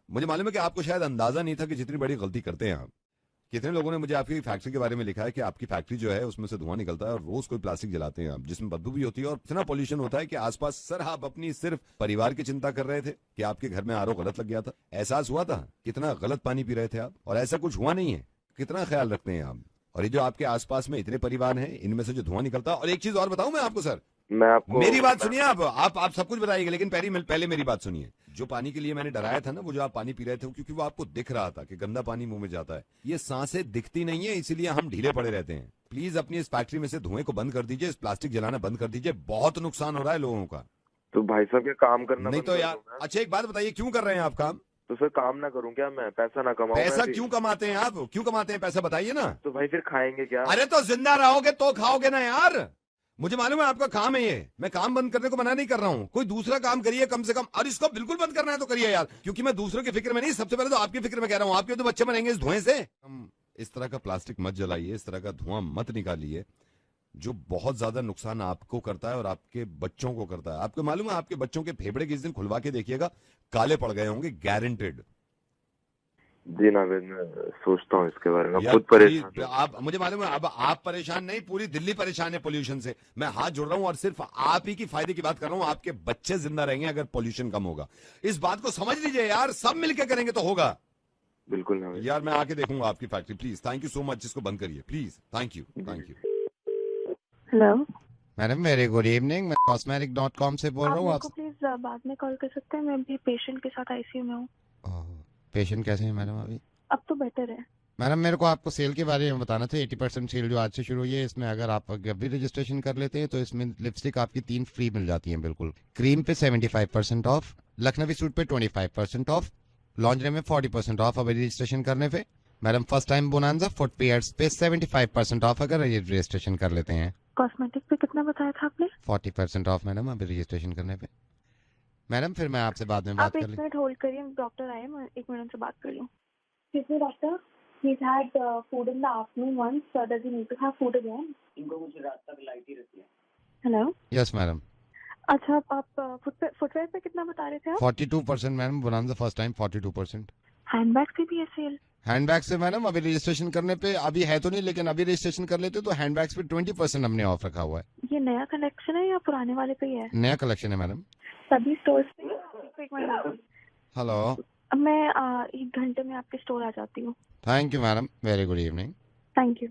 मुझे मालूम है कि आपको शायद अंदाजा नहीं था कि जितनी बड़ी गलती करते हैं आप। कितने लोगों ने मुझे आपकी फैक्ट्री के बारे में लिखा है कि आपकी फैक्ट्री जो है उसमें से धुआं निकलता है, और रोज कोई प्लास्टिक जलाते हैं आप, जिसमें बदबू भी होती है, और इतना पॉल्यूशन होता है कि आसपास। सर आप अपनी सिर्फ परिवार की चिंता कर रहे थे कि आपके घर में आरओ गलत लग गया था, एहसास हुआ था कितना गलत पानी पी रहे थे आप, और ऐसा कुछ हुआ नहीं है। कितना ख्याल रखते हैं आप। और ये जो आपके आसपास में इतने परिवार हैं, इनमें से जो धुआं निकलता है। और एक चीज और बताऊं मैं आपको सर, मैं आपको, मेरी बात सुनिए, आप सब कुछ बताइएगा, लेकिन पहले मेरी बात सुनिए। जो पानी के लिए मैंने डराया था ना, वो जो आप पानी पी रहे थे, क्योंकि वो आपको दिख रहा था कि गंदा पानी मुंह में जाता है। ये सांसें दिखती नहीं है, इसीलिए हम ढीले पड़े रहते हैं। प्लीज अपनी इस फैक्ट्री में से धुएं को बंद कर दीजिए, इस प्लास्टिक जलाना बंद कर दीजिए, बहुत नुकसान हो रहा है लोगों का। तो भाई साहब ये काम करना नहीं तो यार, अच्छा एक बात बताइए, क्यों कर रहे हैं आप काम? तो सर काम ना करूं क्या मैं? पैसा ना कमाऊं? पैसा क्यों कमाते हैं आप? क्यों कमाते हैं पैसा, बताइए ना। तो भाई फिर खाएंगे क्या? अरे तो जिंदा रहोगे तो खाओगे ना यार। मुझे मालूम है आपका काम है ये, मैं काम बंद करने को मना नहीं कर रहा हूँ, कोई दूसरा काम करिए कम से कम। और इसको बिल्कुल बंद करना है तो करिए यार, क्योंकि मैं दूसरों की फिक्र में नहीं, सबसे पहले तो आपकी फिक्र में कह रहा हूँ। आपके तो बच्चे मरेंगे इस धुएं से। हम इस तरह का प्लास्टिक मत जलाइए, इस तरह का धुआं मत निकालिए, जो बहुत ज्यादा नुकसान आपको करता है और आपके बच्चों को करता है। आपको मालूम है, आपके बच्चों के फेफड़े किस दिन खुलवा के देखिएगा, काले पड़ गए होंगे, गारंटेड। जी नावेद, मैं सोचता हूँ इसके बारे में, खुद परेशान। आप, मुझे मालूम है, अब आप परेशान नहीं, पूरी दिल्ली परेशान है पोल्यूशन से। मैं हाथ जोड़ रहा हूँ और सिर्फ आप ही की फायदे की बात कर रहा हूँ। आपके बच्चे जिंदा रहेंगे अगर पोल्यूशन कम होगा। इस बात को समझ लीजिए यार, सब मिलकर करेंगे तो होगा। बिल्कुल नावेद यार, मैं आके देखूंगा आपकी factory. Please, thank you so much. इसको बंद करिए please, thank you. Hello madam, very good evening, मैं cosmetic.com से बोल रहा हूँ। आप प्लीज बाद में कॉल कर सकते हैं, मैं अभी पेशेंट के साथ आईसीयू में हूँ। पेशेंट कैसे है मैडम अभी? अब तो बेटर है। मैडम मेरे को आपको सेल के बारे में बताना था। 80% सेल जो आज से शुरू हुई है, इसमें अगर आप अभी रजिस्ट्रेशन कर लेते हैं तो इसमें लिपस्टिक आपकी 3 फ्री मिल जाती हैं बिल्कुल। क्रीम पे 75% ऑफ, लखनवी सूट पे 25% ऑफ, लॉन्जरी में 40% ऑफ अभी रजिस्ट्रेशन करने पे। Madam first time bonanza foot pairs पे 75% ऑफ अगर रजिस्ट्रेशन कर लेते हैं। कॉस्मेटिक पे कितना बताया था आपने? 40% ऑफ मैडम अभी रजिस्ट्रेशन करने पे। मैडम फिर मैं आपसे बाद में बात कर आप 1 मिनट होल्ड करिए, डॉक्टर आए, मैं 1 मिनट से बात कर लूँ। Excuse me, doctor. He's had food in the afternoon once. Does he need to have food again? इनको कुछ रात तक लाइट ही रहती है। Hello. Yes madam. अच्छा, आप फुटवेयर पे कितना बता रहे थे आप? 42% madam, bonanza first time 42%। Handbag से भी है सेल? हैंडबैग से मैडम अभी रजिस्ट्रेशन करने पे, अभी है तो नहीं, लेकिन अभी रजिस्ट्रेशन कर लेते तो हैंडबैग्स पे 20% हमने ऑफ रखा हुआ है। ये नया कलेक्शन है या पुराने वाले पे ही है? नया कलेक्शन है मैडम। सभी स्टोर पे? एक मिनट। हेलो, मैं 1 घंटे में आपके स्टोर आ जाती हूँ। Thank you madam, very good evening. Thank you.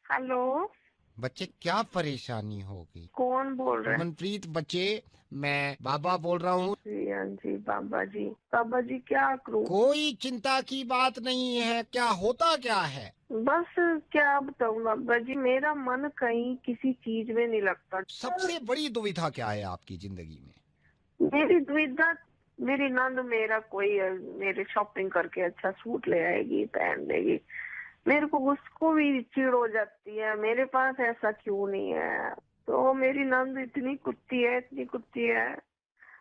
Hello, बच्चे क्या परेशानी होगी? कौन बोल रहे हैं? मनप्रीत बच्चे, मैं बाबा बोल रहा हूँ। जी बाबा जी, बाबा जी क्या करूँ? कोई चिंता की बात नहीं है, क्या होता क्या है? बस क्या बताऊँ बाबा जी, मेरा मन कहीं किसी चीज में नहीं लगता। सबसे बड़ी दुविधा क्या है आपकी जिंदगी में? मेरी दुविधा, मेरी नंद मेरा कोई मेरे शॉपिंग करके अच्छा सूट ले आएगी, पहन लेगी, मेरे को उसको भी चिढ़ हो जाती है, मेरे पास ऐसा क्यों नहीं है। तो मेरी नंद इतनी कुत्ती है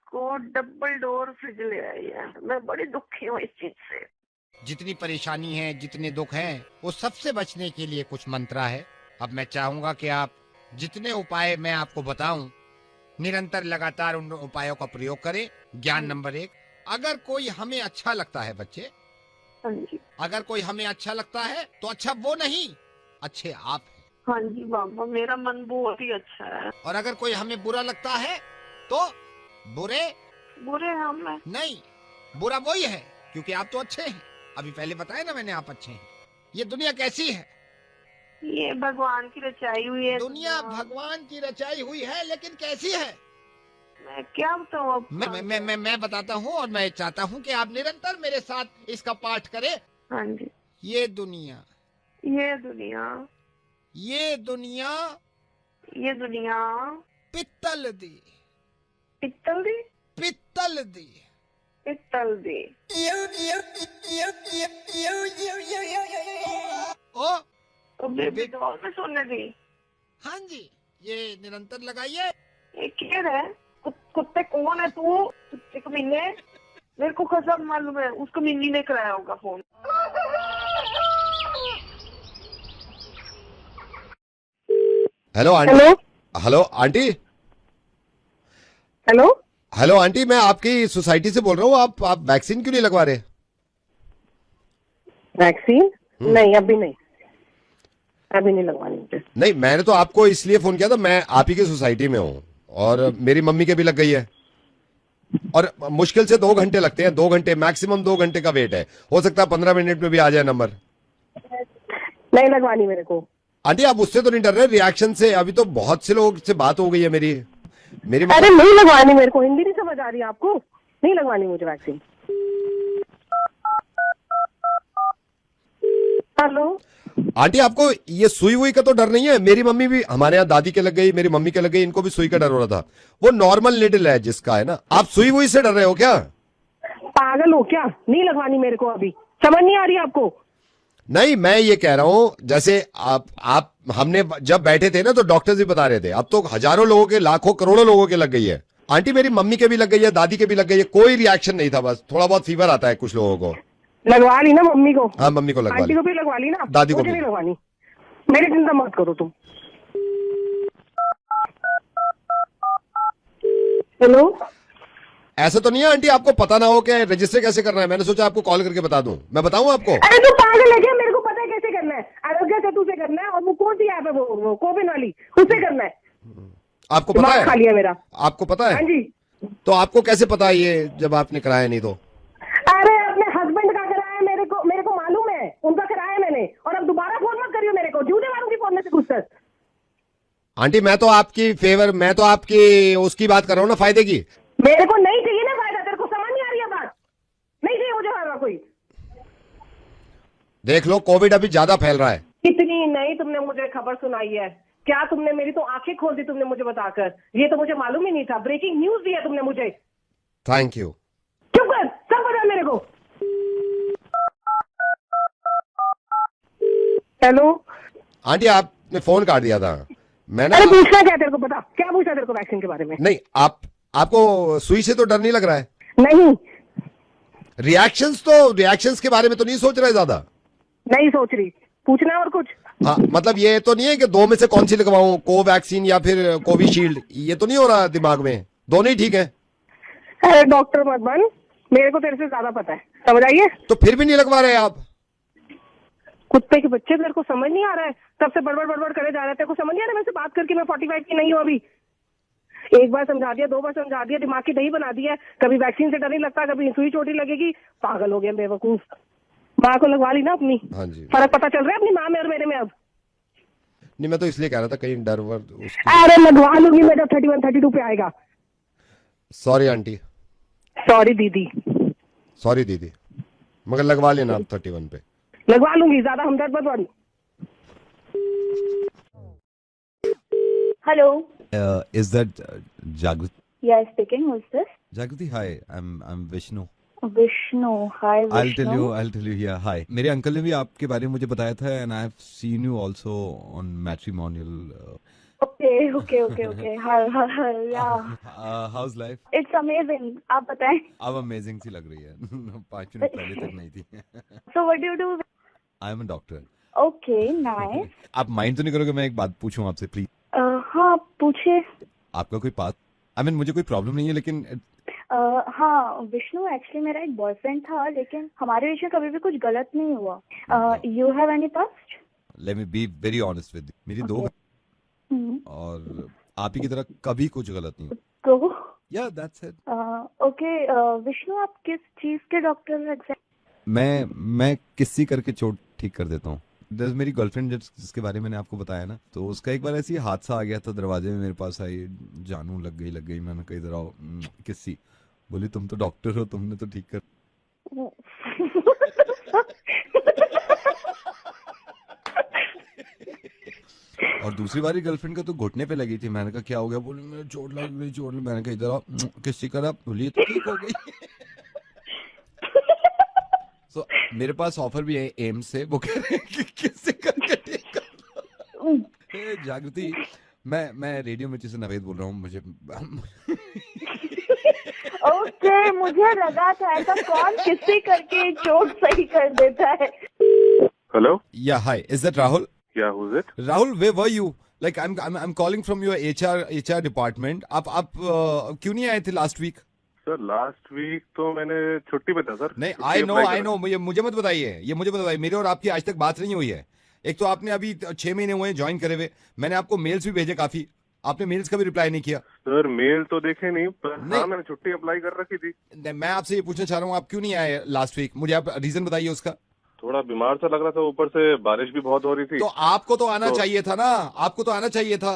को डबल डोर फ्रिज ले आई है। मैं बड़ी दुखी हूँ इस चीज से। जितनी परेशानी है, जितने दुख हैं, वो सबसे बचने के लिए कुछ मंत्र है। अब मैं चाहूंगा कि आप जितने उपाय मैं आपको बताऊं, निरंतर लगातार उन उपायों का प्रयोग करें। ज्ञान नंबर 1, अगर कोई हमें अच्छा लगता है बच्चे, हाँ जी, अगर कोई हमें अच्छा लगता है तो अच्छा वो नहीं, अच्छे आप हैं। हाँ जी बाबा, मेरा मन बहुत ही अच्छा है। और अगर कोई हमें बुरा लगता है तो बुरे हम हैं। नहीं, बुरा वही है, क्योंकि आप तो अच्छे हैं। अभी पहले बताया ना मैंने, आप अच्छे हैं। ये दुनिया कैसी है? ये भगवान की रचाई हुई है। दुनिया भगवान की रचाई हुई है, लेकिन कैसी है मैं क्या बताऊँ अब? मैं बताता हूँ, और मैं चाहता हूँ कि आप निरंतर मेरे साथ इसका पाठ करें। हाँ जी। ये दुनिया पित्तल दी। ओ बेबी डॉल में सोने दी। हाँ जी, ये निरंतर लगाइए। ये क्या है? कुत्ते कौन है तू? कुत्ते कमीने, मेरे को कसम मालूम है, उस कमीनी ने कराया होगा phone. Hello aunty. Hello aunty. Hello aunty, मैं आपकी सोसाइटी से बोल रहा हूँ। आप वैक्सीन क्यों नहीं लगवा रहे? वैक्सीन? नहीं, अभी नहीं लगवानी मुझे। नहीं, मैंने तो आपको इसलिए फोन किया था, मैं आप ही की सोसाइटी में हूँ और मेरी मम्मी के भी लग गई है, और मुश्किल से 2 घंटे लगते हैं, 2 घंटे मैक्सिमम, 2 घंटे का वेट है। हो सकता है 15 मिनट में भी आ जाए नंबर। नहीं लगवानी मेरे को। आंटी आप उससे तो नहीं डर रहे, रिएक्शन से? अभी तो बहुत से लोग से बात हो गई है मेरी। अरे नहीं लगवानी मेरे को, हिंदी नहीं समझ आ रही है आपको? नहीं लगवानी मुझे वैक्सीन। हेलो आंटी, आपको ये सुई हुई का तो डर नहीं है? मेरी मम्मी भी, हमारे यहाँ दादी के लग गई, मेरी मम्मी के लग गई, इनको भी सुई का डर हो रहा था। वो नॉर्मल निडल है जिसका है ना। आप सुई हुई से डर रहे हो क्या? पागल हो क्या? नहीं लगवानी मेरे को, अभी समझ नहीं आ रही आपको? नहीं, मैं ये कह रहा हूँ, जैसे आप हमने जब बैठे थे ना तो डॉक्टर्स भी बता रहे थे, अब तो हजारों लोगों के, लाखों करोड़ों लोगों के लग गई है। आंटी मेरी मम्मी के भी लग गई है, दादी के भी लग गई है, कोई रिएक्शन नहीं था, बस थोड़ा बहुत फीवर आता है कुछ लोगों को। लगवा ली ना मम्मी को? हाँ, मम्मी को लगवा ली। आंटी को भी लगवा ली ना? दादी को भी नहीं लगवानी। मेरी चिंता मत करो तुम। हेलो, ऐसा तो नहीं है आंटी आपको पता ना हो कि रजिस्टर कैसे करना है? मैंने सोचा आपको कॉल करके बता दूं। मैं बताऊं आपको? अरे तू पागल है क्या? मेरे को पता है कैसे करना है। आरोग्य सेतु से करना है, और वो कौन सी ऐप है, वो कोविन वाली, उससे करना है। आपको पता है? खा लिया मेरा। आपको पता है? हाँ जी। तो आपको कैसे पता है ये, जब आपने कराया नहीं तो? अरे अपने हस्बैंड का कराया, मेरे को मालूम है, उनका कराया मैंने। और अब दोबारा फोन मत करियो मेरे को, झूठे मारूंगी फोन में से कुछ तक। आंटी मैं तो आपकी उसकी बात कर रहा हूँ ना, फायदे की। मेरे को नहीं चाहिए ना फायदा, तेरे को समझ नहीं आ रही है बात? नहीं चाहिए मुझे फायदा कोई। देख लो, कोविड अभी ज्यादा फैल रहा है। इतनी नहीं तुमने मुझे खबर सुनाई है क्या? तुमने मेरी तो आंखें खोल दी तुमने मुझे बताकर। ये तो मुझे मालूम ही नहीं था। ब्रेकिंग न्यूज दिया तुमने मुझे। Thank you. चुप कर, सब बता मेरे को। हेलो आंटी, आपने फोन काट दिया था। मैंने अरे पूछना क्या तेरे को? बता क्या पूछा तेरे को वैक्सीन के बारे में? नहीं, आपको सुई से तो डर नहीं लग रहा है? नहीं। रिएक्शंस के बारे में तो नहीं सोच रहे ज्यादा? नहीं सोच रही। पूछना और कुछ? हाँ, मतलब ये तो नहीं है कि 2 में से कौन सी लगवाऊं, कोवैक्सीन या फिर कोविशील्ड? ये तो नहीं हो रहा दिमाग में? दोनों ही ठीक है। अरे डॉक्टर मत बन, मेरे को तेरे से ज्यादा पता है, समझ आइए? तो फिर भी नहीं लगवा रहे आप? कुत्ते के बच्चे, तेरे को समझ नहीं आ रहा है? तब से बड़बड़ करे जा रहे, तेरे को समझ नहीं आ रहा? मैं से बात करके मैं 45 की नहीं हूँ अभी। एक बार समझा दिया, 2 बार समझा दिया, दिमाग की दही बना दिया। कभी वैक्सीन से डर नहीं लगता, कभी सुई चोटी लगेगी। पागल हो गया बेवकूफ। माँ को लगवा ली ना अपनी? हाँ जी। फर्क पता चल रहा है अपनी माँ में और मेरे में अब? नहीं, मैं तो इसलिए कह रहा था कहीं डर वर। अरे लगवा लूंगी मैं जब 31, 32 पे आएगा। Sorry aunty. सॉरी दीदी। सॉरी दीदी, मगर लगवा लेना आप 31 पे। लगवा लूंगी, ज्यादा हमदर्द मत बन। Hello. Is that Jagriti? Yes, speaking. Who's this? Jagriti, hi. I'm Vishnu. Vishnu, hi I'll tell you, yeah, hi. मेरे अंकल ने भी आपके बारे में मुझे बताया था and I've seen you also on matrimonial. Okay. Hi, yeah. How's life? It's amazing. आप बताएं. अब अमेजिंग सी लग रही है 5 मिनट पहले तक नहीं थी. So what do you do? I am a doctor. Okay, nice. आप माइंड तो नहीं करोगे मैं एक बात पूछूं आपसे प्लीज? हाँ पूछे. आपका कोई पास मुझे कोई प्रॉब्लम नहीं है लेकिन हाँ विष्णु, एक्चुअली मेरा एक बॉयफ्रेंड था लेकिन हमारे बीच में कभी भी कुछ गलत नहीं हुआ. You have any past? Let me be very honest with you. मेरी 2 और आप ही की तरह कभी कुछ गलत नहीं हुआ. तो या दैट्स इट. ओके विष्णु, आप किस चीज के डॉक्टर एग्जैक्ट? मैं किसी करके चोट ठीक कर देता हूँ. मेरी गर्लफ्रेंड जिसके बारे में मैंने आपको बताया ना, तो उसका एक बार ऐसी हादसा आ गया था, दरवाजे में मेरे पास आई, जानू लग गई. मैंने कहा इधर आओ. किसी बोली तुम तो डॉक्टर हो, तुमने तो ठीक कर. और दूसरी बारी गर्लफ्रेंड का तो घुटने पे लगी थी. मैंने कहा क्या हो गया? बोली मेरे चोट लग गई. मैंने कहा इधर आओ. किसी करा. बोली तो ठीक हो गई. So, मेरे पास ऑफर भी है एम्स से. वो कह रहे हैं कि किसी करके ठीक कर. जागृति, मैं रेडियो मिर्ची से नवेद बोल रहा हूँ. मुझे ओके, मुझे लगा था ऐसा कौन किसी करके चोट सही कर देता है. Hello. Yeah hi, is that Rahul? Yeah, who's it? Rahul, where were you? Like I'm calling from your HR department. आप क्यों नहीं आए थे last week? Sir last week तो मैंने छुट्टी पे था सर. नहीं, I know. मुझे मत बताइए. मेरे और आपकी आज तक बात नहीं हुई है. एक तो आपने अभी 6 महीने हुए ज्वाइन करे हुए. मैंने आपको मेल्स भी भेजे काफी. आपने मेल्स का भी रिप्लाई नहीं किया. सर मेल तो देखे नहीं, पर हाँ मैंने छुट्टी अप्लाई कर रखी थी. मैं आपसे ये पूछना चाह रहा हूँ, आप क्यों नहीं आए लास्ट वीक? मुझे आप रीजन बताइए उसका. थोड़ा बीमार सा लग रहा था, ऊपर से बारिश भी बहुत हो रही थी. तो आपको तो आना चाहिए था ना. आपको तो आना चाहिए था.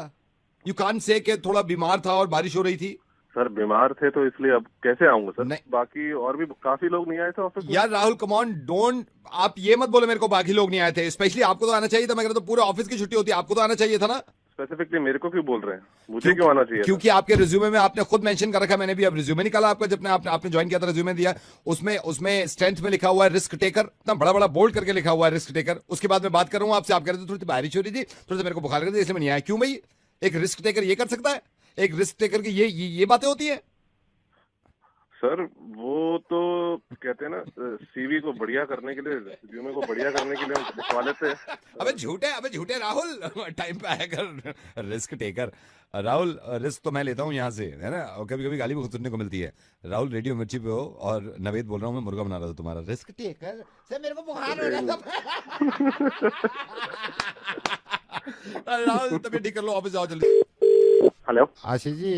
यू कांट से कि थोड़ा बीमार था और बारिश हो रही थी. सर बीमार थे तो इसलिए अब कैसे आऊंगा सर. बाकी और भी काफी लोग नहीं आए थे ऑफिस में. यार राहुल कम ऑन, डोंट. आप ये मत बोले मेरे को बाकी लोग नहीं आए थे. स्पेशली आपको तो आना चाहिए था. मैं कह रहा था पूरे ऑफिस की छुट्टी होती है, आपको तो आना चाहिए था ना. स्पेसिफिकली मेरे को क्यों बोल रहे हैं? मुझे क्यों आना चाहिए? क्योंकि आपके रिज्यूमे में आपने खुद मेंशन कर रखा. मैंने भी अब रिज्यूमे निकाला आपका, जब आपने ज्वाइन किया था रिज्यूमे दिया. उसमें स्ट्रेंथ में लिखा हुआ है रिस्क टेकर. इतना बड़ा बोल्ड करके लिखा हुआ है रिस्क टेकर. उसके बाद मैं बात कर रहा हूँ आपसे, आप कह रहे थे थोड़ी बारिश हो रही थी, थोड़ा सा मेरे को बुखार लग रहा था, इसलिए मैं नहीं आया. क्यों भाई? एक रिस्क टेकर ये कर सकता है? एक रिस्क टेकर की ये बातें होती है? सर वो तो कहते हैं ना, सीवी को बढ़िया करने के लिए, रिज्यूमे को बढ़िया करने के लिए हम लिखवा लेते हैं. अबे झूठे राहुल. टाइम पे आया कर रिस्क टेकर. राहुल रिस्क तो मैं लेता हूँ यहाँ से, है ना. और कभी कभी गाली भी सुनने को मिलती है. राहुल रेडियो मिर्ची पे हो और नवेद बोल रहा हूँ मैं, मुर्गा बना रहा था तुम्हारा. रिस्क टेकर सर मेरे को बुखार हो रहा था. राहुल तभी ठीक कर लो, ऑफिस जाओ जल्दी. Hello Ashish ji,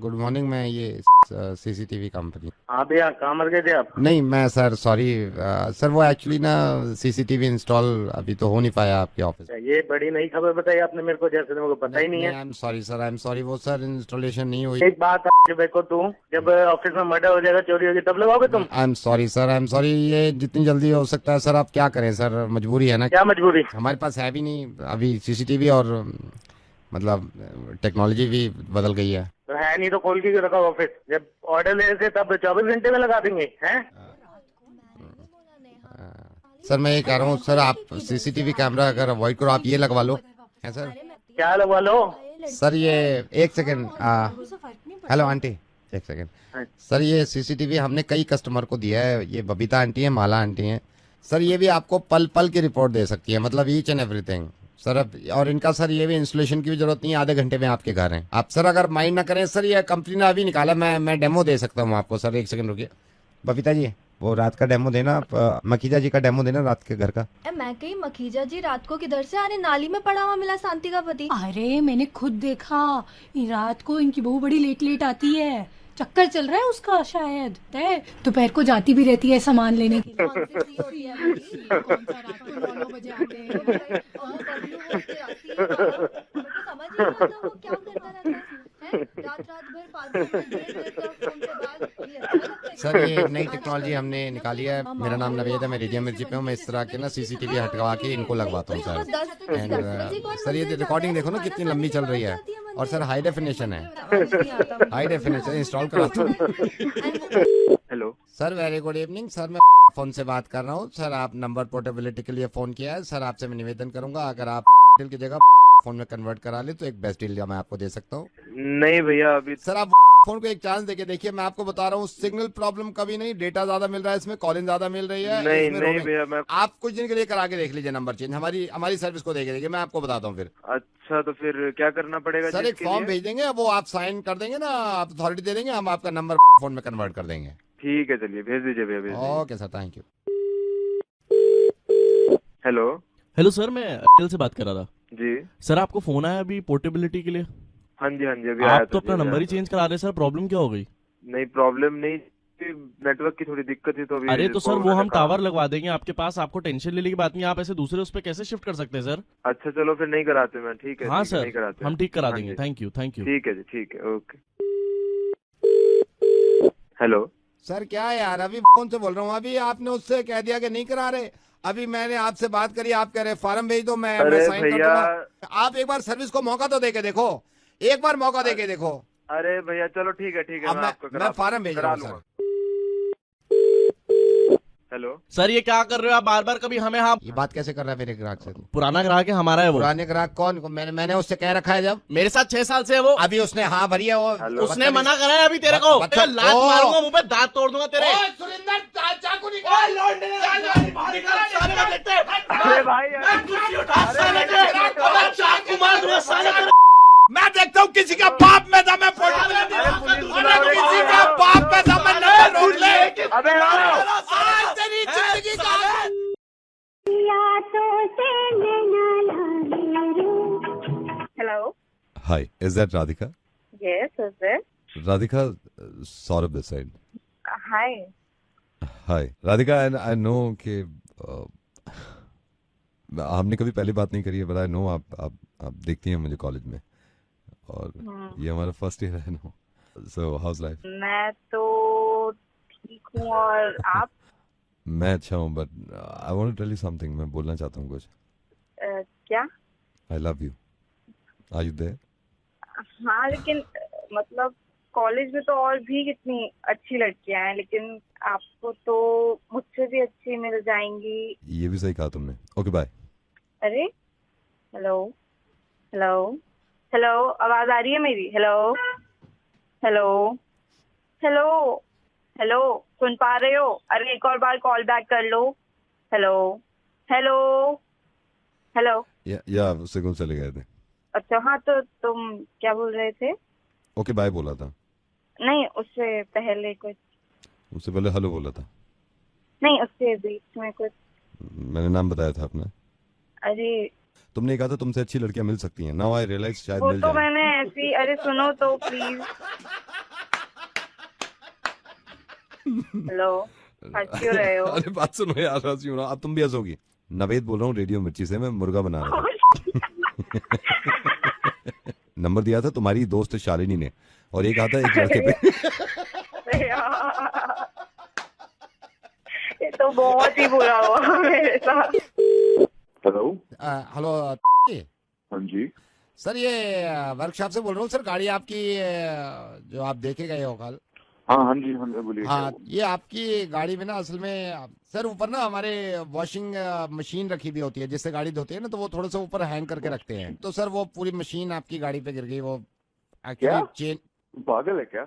good morning. मैं ये सीसीटीवी कंपनी. हाँ भैया, कहाँ मर गए थे आप? नहीं मैं सर सॉरी सर, वो एक्चुअली ना सीसीटीवी इंस्टॉल अभी तो हो नहीं पाया आपके ऑफिस. ये बड़ी नई खबर बताई आपने मेरे को, जैसे मेरे को पता ही नहीं है. आई am sorry sir, I am sorry. वो सर इंस्टॉलेशन नहीं हुई. एक बात देखो, तू जब ऑफिस में मर्डर हो जाएगा, चोरी होगी, तब लगाओगे तुम? आई am sorry sir, I am sorry. ये जितनी जल्दी हो सकता है सर. आप क्या करें सर, मजबूरी है ना. क्या मजबूरी? हमारे पास है भी नहीं अभी सीसीटीवी, और मतलब टेक्नोलॉजी भी बदल गई है. तो है नहीं तो खोल के रखा ऑफिस. जब ऑर्डर ले थे तब 24 घंटे में लगा देंगे हैं. सर मैं ये कह रहा हूँ सर, आप सीसीटीवी कैमरा अगर अवॉइड करो, आप ये लगवा लो. है सर? क्या लगवा लो? सर ये एक सेकेंड. हेलो आंटी, एक सेकेंड. सर ये सीसीटीवी हमने कई कस्टमर को दिया है. ये बबीता आंटी है, माला आंटी है. सर ये भी आपको पल पल की रिपोर्ट दे सकती है, मतलब ईच एंड एवरीथिंग सर. अब और इनका सर ये भी इंस्टॉलेशन की भी जरूरत नहीं है, आधे घंटे में आपके घर हैं. आप सर अगर माइंड ना करें सर, ये कंपनी ने अभी निकाला, मैं डेमो दे सकता हूँ आपको. सर एक सेकंड रुकिए. बबीता जी वो रात का डेमो देना, मखीजा जी का डेमो देना रात के घर का. मैं कही मखीजा जी रात को किधर से? अरे नाली में पड़ा हुआ मिला शांति का पति. अरे मैंने खुद देखा, रात को इनकी बहू बड़ी लेट आती है. चक्कर चल रहा है उसका शायद. दोपहर को जाती भी रहती है सामान लेने के लिए. रात भर 5 डेढ़ तक फोन पे बात, ये अच्छा लगता है? सर ये नई टेक्नोलॉजी हमने निकाली है। मेरा नाम नवेद है, मैं रेडियो मिर्ची पे हूँ। मैं इस तरह के ना सीसीटीवी हटवा के इनको लगवाता हूँ सर। एंड सर ये रिकॉर्डिंग देखो ना कितनी लंबी चल रही है, और सर हाई डेफिनेशन है, हाई डेफिनेशन इंस्टॉल कराता हूँ। Hello sir very good evening sir, मैं फोन से बात कर रहा हूँ सर। आप नंबर पोर्टेबिलिटी के लिए फोन किया है सर। आपसे मैं निवेदन करूंगा, अगर आप डील की जगह फोन में कन्वर्ट करा ले तो एक बेस्ट डील मैं आपको दे सकता हूँ। नहीं भैया अभी सर आप फोन को एक चांस देके देखिए। मैं आपको बता रहा हूँ सिग्नल प्रॉब्लम कभी नहीं, डेटा ज्यादा मिल रहा है इसमें, कॉलिंग ज्यादा मिल रही है। नहीं इसमें नहीं roaming। भैया मैं आप कुछ दिन के लिए करा के देख लीजिए नंबर चेंज, हमारी सर्विस को देखे देखिए, मैं आपको बताता हूँ फिर। अच्छा तो फिर क्या करना पड़ेगा सर एक जिसके फॉर्म लिए? भेज देंगे, वो आप साइन कर देंगे ना, आप अथॉरिटी दे देंगे, हम आपका नंबर फोन में कन्वर्ट कर देंगे। ठीक है चलिए भेज दीजिए भैया, भेज दीजिए। Okay sir, thank you. Hello hello sir, मैं एयरटेल से बात कर रहा था जी। सर। आपको फोन आया अभी पोर्टेबिलिटी के लिए? हाँ जी अभी आया आप तो था अपना जी, नंबर ही आया चेंज करा रहे सर, प्रॉब्लम क्या हो गई? था। नहीं प्रॉब्लम नहीं, नेटवर्क की थोड़ी दिक्कत थी तो अभी। अरे तो सर वो हम टावर लगवा देंगे आपके पास, आपको टेंशन लेने की बात नहीं। आप ऐसे दूसरे उस पर कैसे शिफ्ट कर सकते हैं सर? अच्छा चलो फिर नहीं कराते मैं, ठीक है। हाँ ठीक है, सर, नहीं कराते हम ठीक करा हाँ देंगे। जी। Thank you thank you. ठीक है जी, ठीक है, ओके। हेलो सर क्या है यार, अभी फोन से बोल रहा हूँ, अभी आपने उससे कह दिया कि नहीं करा रहे। अभी मैंने आपसे बात करी, आप कह रहे फार्म भेज दो, मैं अरे साइन कर भैया दूंगा। आप एक बार सर्विस को मौका तो देके देखो, एक बार मौका देके देखो। अरे भैया चलो ठीक है अब मैं आपको मैं फार्म भेज रहा हूँ सर। हेलो सर ये क्या कर रहे हो आप बार बार, कभी हमें हाँ ये बात कैसे कर रहा है मेरे ग्राहक से? पुराना ग्राहक है हमारा है वो। पुराने ग्राहक कौन? मैंने उससे कह रखा है जब मेरे साथ 6 साल से है वो। अभी उसने हाँ भरी है वो, उसने मना करा है अभी तेरे को। बच्चा- लात ओ! मारूंगा मुंह पे, दांत तोड़ दूंगा तेरे। अरे भाई मैं देखता हूँ किसी का बाप में दम है, अरे किसी का बाप में दम है, नंबर रोक ले। अबे आज तेरी जिंदगी का Hello. Hi, is that Radhika? Yes, is it? Radhika, Saurabh this side. Hi. Hi, Radhika, I know कि हमने कभी पहले बात नहीं करी है, but I know आप देखती हैं मुझे कॉलेज में, और ये हमारा फर्स्ट ईयर है ना। So how's life? मैं तो ठीक हूँ, और आप? मैं अच्छा हूँ, but I want to tell you something. मैं बोलना चाहता हूँ कुछ। क्या? I love you. Are you there? हाँ लेकिन मतलब कॉलेज में तो और भी कितनी अच्छी लड़कियां हैं, लेकिन आपको तो मुझसे भी अच्छी मिल जाएंगी। ये भी सही कहा तुमने। Okay bye. अरे हेलो हेलो हेलो, आवाज आ रही है मेरी? हेलो हेलो हेलो हेलो, सुन पा रहे हो? अरे एक और बार कॉल बैक कर लो। Hello hello hello. Yeah signal चले गए थे। अच्छा हाँ, तो तुम क्या बोल रहे थे? ओके बाय बोला था। नहीं उससे पहले कुछ। उससे पहले हेलो बोला था। नहीं उससे बीच में कुछ। मैंने नाम बताया था अपना। अरे तुमने कहा था तुमसे अच्छी लड़कियां मिल सकती हैं। नाउ आई रियलाइज शायद वो मिल तो जाए। मैंने ऐसी, अरे सुनो तो प्लीज। हेलो, हंस क्यों रहे हो? अरे बात सुनो यार, हंस क्यों रहा हूं? अब तुम भी हंसोगी। नवेद बोल रहा हूँ रेडियो मिर्ची से, मैं मुर्गा बना रहा हूँ। नंबर दिया था तुम्हारी दोस्त शालिनी ने, और एक आता एक लड़के पे। ये तो बहुत ही बुरा हुआ मेरे साथ। Hello hello. हाँ जी सर ये वर्कशॉप से बोल रहा हूँ सर। गाड़ी आपकी जो आप देखे गए हो कल। हाँ जी हाँ बोलिए। हाँ ये आपकी गाड़ी में ना असल में सर ऊपर ना हमारे वॉशिंग मशीन रखी भी होती है, जिससे गाड़ी धोते हैं ना, तो वो थोड़ा सा ऊपर हैंग करके रखते हैं। तो सर वो पूरी मशीन आपकी गाड़ी पे गिर गई। वो एक्चुअली चेन। पागल है क्या?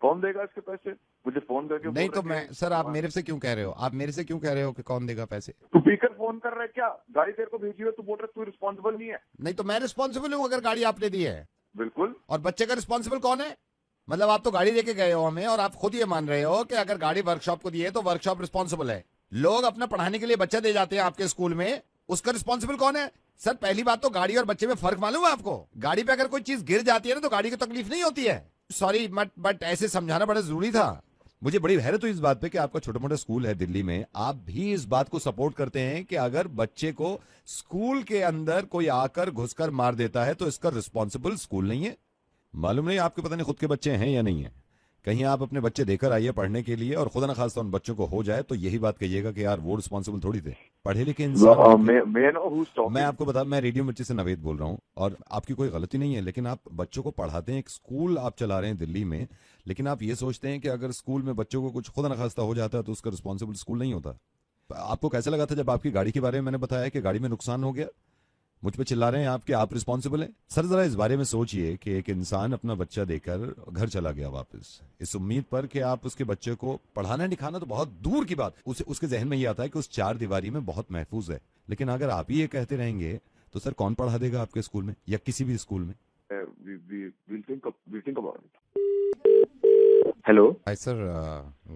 कौन देगा इसके पैसे? मुझे फोन करके नहीं तो मैं सर, आप मेरे से क्यों कह रहे हो? आप मेरे से क्यों कह रहे हो कि कौन देगा पैसे? तू पीकर फोन कर रहा है क्या? गाड़ी तेरे को भेजी है, तू बोल रहा है तू रिस्पॉन्सिबल नहीं है। नहीं तो मैं रिस्पॉन्सिबल हूँ अगर गाड़ी आपने दी है। बिल्कुल। और बच्चे का रिस्पॉन्सिबल कौन है? मतलब आप तो गाड़ी लेके गए हो हमें, और आप खुद ये मान रहे हो कि अगर गाड़ी वर्कशॉप को दी है तो वर्कशॉप रिस्पॉन्सिबल है। लोग अपना पढ़ाने के लिए बच्चा दे जाते हैं आपके स्कूल में, उसका रिस्पॉन्सिबल कौन है? सर पहली बात तो गाड़ी और बच्चे में फर्क मालूम है आपको? गाड़ी पे अगर कोई चीज गिर जाती है ना तो गाड़ी को तकलीफ नहीं होती है। सॉरी बट ऐसे समझाना बड़ा जरूरी था। मुझे बड़ी हैरत हुई इस बात पे कि आपका छोटा मोटा स्कूल है दिल्ली में, आप भी इस बात को सपोर्ट करते हैं कि अगर बच्चे को स्कूल के अंदर कोई आकर घुसकर मार देता है तो इसका रिस्पॉन्सिबल स्कूल नहीं है। मालूम नहीं आपके पता नहीं खुद के बच्चे हैं या नहीं है। कहीं आप अपने बच्चे देकर आइए पढ़ने के लिए, और खुदा न खास्ता उन बच्चों को हो जाए तो यही बात कहिएगा कि यार वो रिस्पॉन्सिबल थोड़ी थे, पढ़े लिखे इंसान। मैं आपको बता, मैं रेडियो मिर्ची से नवेद बोल रहा हूँ, और आपकी कोई गलती नहीं है, लेकिन आप बच्चों को पढ़ाते हैं, एक स्कूल आप चला रहे हैं दिल्ली में, लेकिन आप ये सोचते हैं कि अगर स्कूल में बच्चों को कुछ खुदा न खास्ता हो जाता है तो उसका रिस्पॉन्सिबल स्कूल नहीं होता। आपको कैसा लगा था जब आपकी गाड़ी के बारे में मैंने बताया कि गाड़ी में नुकसान हो गया? मुझ पे चिल्ला रहे हैं आप कि आप रिस्पॉन्सिबल हैं। सर जरा इस बारे में सोचिए कि एक इंसान अपना बच्चा देकर घर चला गया वापस, इस उम्मीद पर कि आप उसके बच्चे को पढ़ाना लिखाना तो बहुत दूर की बात, उसके जहन में ये आता है कि उस 4 दीवारी में बहुत महफूज है। लेकिन अगर आप ही ये कहते रहेंगे तो सर कौन पढ़ा देगा आपके स्कूल में या किसी भी स्कूल में? Hello. Hi sir,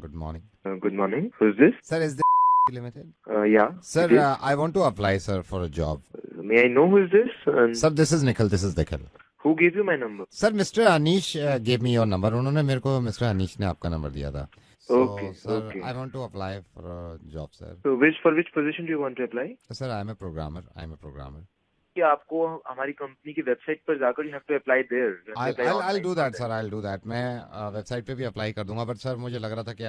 good morning. Good morning. Who's this? Sir, is this Limited? Yeah. Sir, it is. I want to apply, sir, for a job. May I know who is this? Sir, this is Nikhil. This is Nikhil. Who gave you my number? Sir, Mr. Anish gave me your number. उन्होंने मेरे को Mr. Anish ने आपका number दिया था. So, Okay, sir, okay. I want to apply for a job, sir. So, for which position do you want to apply? Sir, I am a programmer. कि आपको हमारी कंपनी की वेबसाइट पर जाकर you have to apply there. You have to apply I'll online. do that, sir. I'll do that. मैं website पे भी apply कर दूंगा, बट सर मुझे लग रहा था कि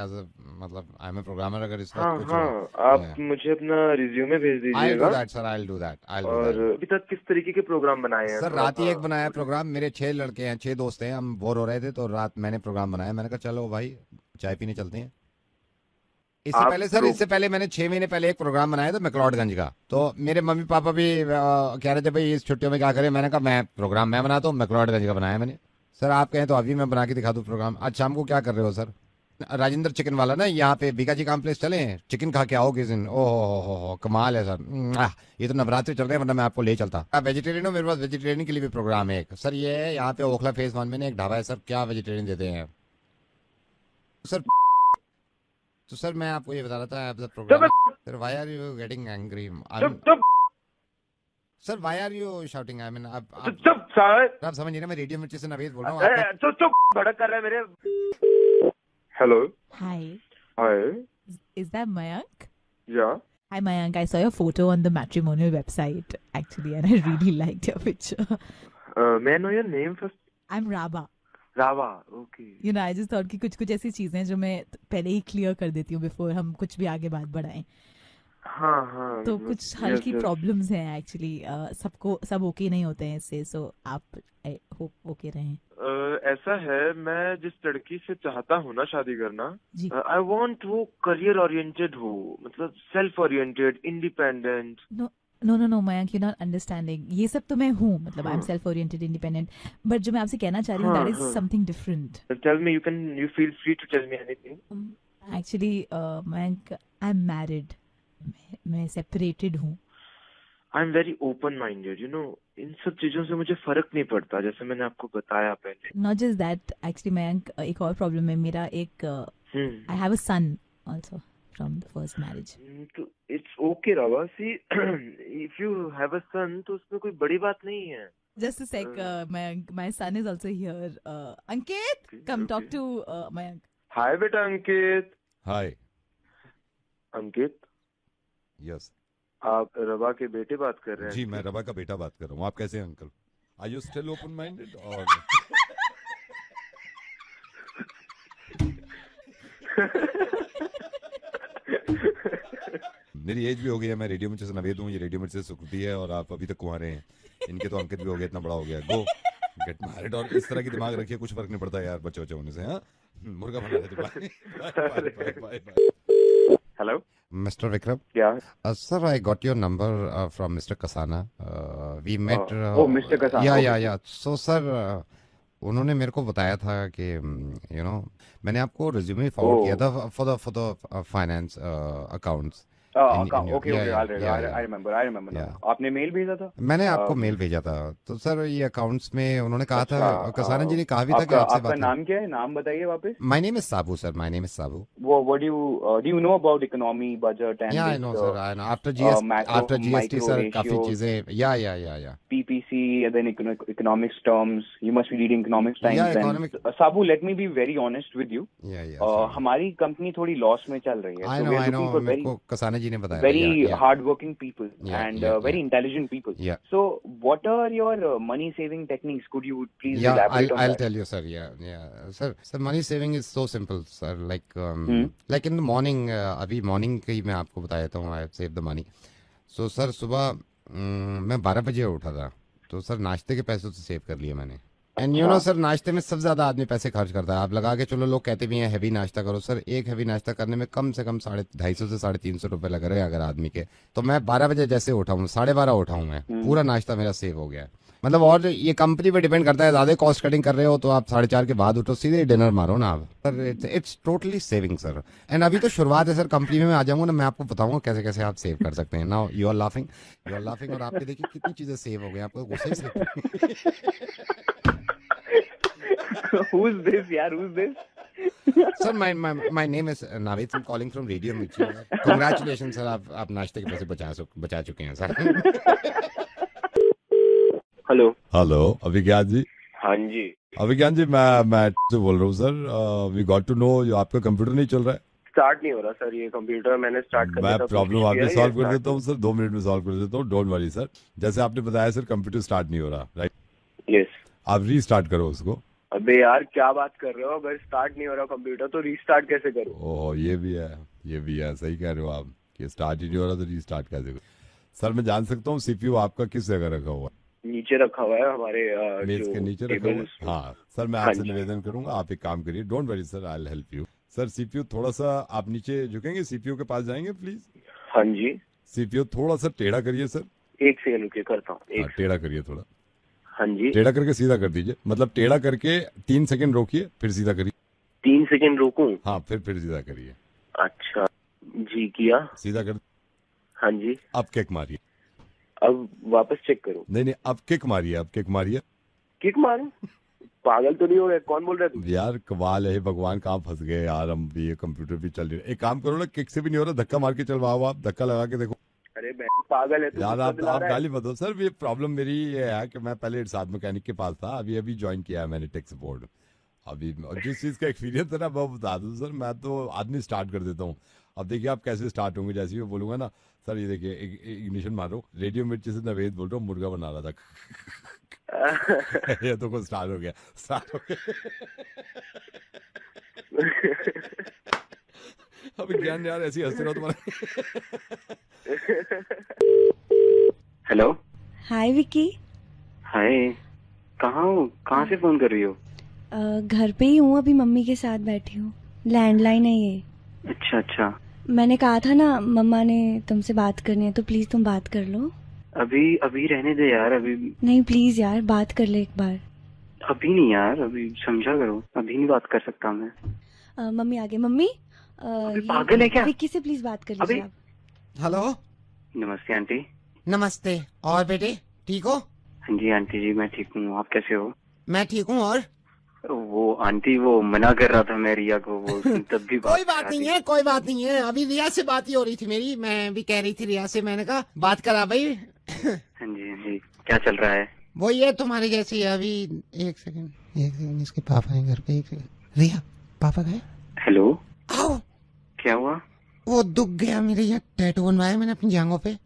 मतलब आई एम ए प्रोग्रामर, अगर इस हाँ वक्त कुछ हाँ, आप मुझे अपना रिज्यूमे भेज I'll do दीजिएगा। that, sir. I'll do that. और अभी तक किस तरीके के प्रोग्राम बनाए हैं? सर रात ही एक बनाया प्रोग्राम। मेरे 6 लड़के हैं, 6 दोस्त हैं, हम बोर हो रहे थे तो रात मैंने प्रोग्राम बनाया। मैंने कहा चलो भाई चाय पीने चलते हैं। इससे पहले मैंने 6 महीने पहले एक प्रोग्राम बनाया था मैक्लोडगंज का। तो मेरे मम्मी पापा भी कह रहे थे भाई इस छुट्टियों में क्या करें। मैंने कहा मैं प्रोग्राम मैं बनाता हूँ, मैक्लोडगंज का बनाया मैंने। सर आप कहें तो अभी मैं बना के दिखा दूँ प्रोग्राम। आज शाम को क्या कर रहे हो सर? राजेंद्र चिकन वाला ना, यहाँ पे बीकाजी कॉम्प्लेक्स चले, चिकन खा के आओ किस दिन। ओहो कमाल है सर। ये तो नवरात्रि चल रहे हैं, वरना मैं आपको ले चलता। आप वेजिटेरियन हो? मेरे पास वेजिटेरियन के लिए भी प्रोग्राम है एक। सर ये है यहाँ पे ओखला फेज 1 में एक ढाबा है सर, क्या वेजिटेरियन देते हैं सर। तो सर मैं आपको ये बता रहा था programme. Sir why are you getting angry? Sir why are you shouting? I mean आप समझ नहीं, मैं रेडियो मिर्ची से नवेद बोल रहा हूँ। चुप भड़क कर रहा है मेरे। Hello. Hi. Hi. Is that Mayank? Yeah. Hi Mayank, I saw your photo on the matrimonial website actually, and I really liked your picture. May I know your name first? I'm Raba. Rava. Okay. You know, I just thought कि कुछ ऐसी चीजें हैं जो मैं पहले ही clear कर देती हूँ before हम कुछ भी आगे बात बढ़ाएं। हाँ तो कुछ हल्की प्रॉब्लम्स हैं एक्चुअली। सब ओके नहीं होते हैं इससे, सो आप आई होप ओके रहें। ऐसा है, मैं जिस लड़की से चाहता हूँ ना शादी करना, आई वांट वो करियर ओरिएंटेड हो, मतलब self oriented, independent. No Mayank, you not understanding. ये सब तो मैं हूँ, मतलब I am self oriented, independent, but जो मैं आपसे कहना चाह रही हूँ that is something different. Tell me, you feel free to tell me anything. Actually Mayank, I am married, मैं सेपरेटेड हूँ। I am very open minded, you know, इन सब चीजों से मुझे फर्क नहीं पड़ता, जैसे मैंने आपको बताया पहले। Not just that, actually Mayank एक और प्रॉब्लम है मेरा। एक I have a son also from the first marriage. तो इट्स ओके रावा, see if you have a son तो उसमें कोई बड़ी बात नहीं है। Just a sec, Mayank, my son is also here. Ankit, come talk to Mayank. Hi बेटा अंकित। हाय अंकित। यस। आप रवा के बेटे बात कर रहे हैं? जी, मैं रवा का बेटा बात कर रहा हूँ। आप कैसे हैं uncle? Are you still open minded? और मेरी एज भी हो गई है, मैं रेडियो मिर्ची से नवेद हूँ, ये रेडियो मिर्ची से सुकृति है, और आप अभी तक कुंवारे हैं। इनके तो अंकित भी हो गया, इतना बड़ा हो गया। गो गेट मैरिड। और इस तरह की दिमाग रखिए, कुछ फर्क नहीं पड़ता यार बच्चे होने से। हाँ, मुर्गा बना रहे थे। Bye. Hello, Mr. Vikram. Yeah. Sir, I got your number from Mr. Kasana. We met. Mr. Kasana. Yeah. So, sir, उन्होंने मेरे को बताया था कि you know, मैंने आपको रिज्यूमे फॉरवर्ड किया था for the finance accounts. Okay, I remember now. आपने मेल भेजा था? मैंने आपको मेल भेजा था। तो सर ये अकाउंट्स में उन्होंने कहा था, कसाना जी ने कहा भी था कि आपसे आपका नाम क्या है? नाम बताइए वापस। My name is Sabu, sir. My name is Sabu. What do you know about economy, budget and Yeah, I know, sir. I know. After GST, sir, काफी चीजें। Yeah. PPC and then economics terms. You must be reading economics times. Yeah, economics. Sabu, let me be very honest with you. Yeah. हमारी company थोड़ी loss में चल रही है। I know. मेरे को कसाना जी ने बताया very yeah, yeah. hardworking people Yeah, and yeah, very yeah. intelligent people. Yeah. So, what are your money saving techniques? Could you please Yeah, elaborate on I'll that? tell you, sir. Yeah. Sir, money saving is so simple, sir. Like in the morning, अभी morning की मैं आपको बता देता हूँ. I have saved the money. So, sir, सुबह मैं 12 बजे उठा था. तो सर नाश्ते के पैसे तो सेव कर लिए मैंने. एंड यू नो सर, नाश्ते में सबसे ज्यादा आदमी पैसे खर्च करता है. आप लगा के चलो, लोग कहते भी हैं हैवी नाश्ता करो. सर एक हैवी नाश्ता करने में कम से कम 250 से 350 रुपए लग रहे हैं अगर आदमी के. तो मैं 12 बजे जैसे उठा हूँ, 12:30 उठा हूँ मैं, पूरा नाश्ता मेरा सेव हो गया. मतलब और ये कंपनी पे डिपेंड करता है. ज्यादा कॉस्ट कटिंग कर रहे हो तो आप 4:30 के बाद उठो, सीधे डिनर मारो ना आप. Sir it's totally saving sir. And अभी तो शुरुआत है सर. कंपनी में मैं आ जाऊंगा ना, मैं आपको बताऊंगा कैसे कैसे आप सेव कर सकते हैं. नाउ यू आर लाफिंग और आपके देखिए कितनी चीजें सेव हो गई. आपको गुस्से से Who's this? Yeah, who's this? Sir, my name is Navid. I'm calling from Radio Mirchi. Congratulations, sir. आप नाश्ते के पैसे बचा चुके हैं सर. हेलो अभिज्ञान जी. हाँ जी. अभिज्ञान जी, मैं से बोल रहा हूँ sir. We got to know आपका कंप्यूटर नहीं चल रहा है. स्टार्ट नहीं हो रहा सर ये कंप्यूटर. मैंने स्टार्ट कर मैं दिया था. प्रॉब्लम आपकी सॉल्व कर देता हूँ सर. 2 मिनट में सॉल्व कर देता हूँ. Don't worry sir. जैसे आपने बताया सर, कंप्यूटर स्टार्ट नहीं हो रहा, राइट? यस. आप रीस्टार्ट करो उसको. अबे यार क्या बात कर रहे हो? अगर स्टार्ट नहीं हो रहा कंप्यूटर तो रीस्टार्ट कैसे करूं? ओह, ये भी है. सही कह रहे हो आप कि स्टार्ट ही नहीं हो रहा तो रीस्टार्ट कैसे करो. सर मैं जान सकता हूँ सीपीयू आपका किस जगह रखा हुआ है? नीचे रखा हुआ है हमारे मेज के नीचे रखा हुआ है. हाँ सर, मैं आपसे निवेदन करूंगा, आप एक काम करिए. Don't worry sir, I will help you. Sir CPU थोड़ा सा आप नीचे झुकेंगे, सीपीयू के पास जाएंगे प्लीज. हाँ जी. सीपीयू थोड़ा सा टेढ़ा करिए सर. एक सेकंड रुकिए, करता हूँ. टेढ़ा करिए थोड़ा. हाँ जी. टेढ़ा करके सीधा कर दीजिए. मतलब टेढ़ा करके 3 सेकंड रोकिए, फिर सीधा करिए. 3 सेकंड रोकूं? हाँ, फिर सीधा करिए. अच्छा जी, किया. सीधा कर. हाँ जी. अब किक मारिए. अब वापस चेक करूं? नहीं, अब किक मारिए. अब किक मारिए. किक मारूं? पागल तो नहीं हो गए? कौन बोल रहा है तू? यार कमाल है भगवान, कहाँ फंस गए यार हम भी. ये कंप्यूटर भी चल रही है. एक काम करो ना, किक से भी नहीं हो रहा, धक्का मार के चलवाओ. आप धक्का लगा के देखो. अरे पागल है तू यार. आप गाली मत दो सर. ये प्रॉब्लम मेरी ये है कि मैं पहले इरशाद मैकेनिक के पास था, अभी ज्वाइन किया है मैंने टेक सपोर्ट. अभी जिस चीज का एक्सपीरियंस है ना वो बता दूं सर. मैं तो आदमी स्टार्ट कर देता हूँ. अब देखिए आप कैसे स्टार्ट होंगे. जैसे ही मैं बोलूंगा ना, सर ये देखिए इग्निशन मारो. रेडियो मिर्ची से नवेद बोल रहा हूँ, मुर्गा बना रहा था. ये तो कुछ स्टार्ट हो गया. अभी ज्ञान यार ऐसी हंसते रहो तुम्हारा. हेलो. हाय विकी. हाय. कहाँ हो? कहाँ से फोन कर रही हो? घर पे ही हूँ, अभी मम्मी के साथ बैठी हूँ. लैंडलाइन है ये. अच्छा. मैंने कहा था ना, मम्मा ने तुमसे बात करनी है, तो प्लीज तुम बात कर लो. अभी रहने दे यार. अभी नहीं, प्लीज यार बात कर ले एक बार. अभी नहीं यार, अभी समझा करो. अभी नहीं बात कर सकता मैं. मम्मी आ गई. मम्मी पागल है क्या? विक्की से प्लीज बात कर लीजिए आप. हेलो. नमस्ते आंटी. नमस्ते. और बेटे ठीक हो? हाँ जी आंटी जी, मैं ठीक हूँ. आप कैसे हो? मैं ठीक हूँ. और वो आंटी वो मना कर रहा था मैं रिया को, वो तब भी कोई बात नहीं है. अभी रिया से बात ही हो रही थी मेरी. मैं भी कह रही थी रिया से, मैंने कहा बात करा भाई. हाँ जी. क्या चल रहा है? वो ये तुम्हारे जैसी है. अभी एक सेकंड इसके पापा हैं घर पे. एक सेकंड. रिया पापा गए? हेलो. आओ. क्या हुआ? वो दुख गया मेरे. यहाँ टैटू बनवाया मैंने अपनी जांघों पे.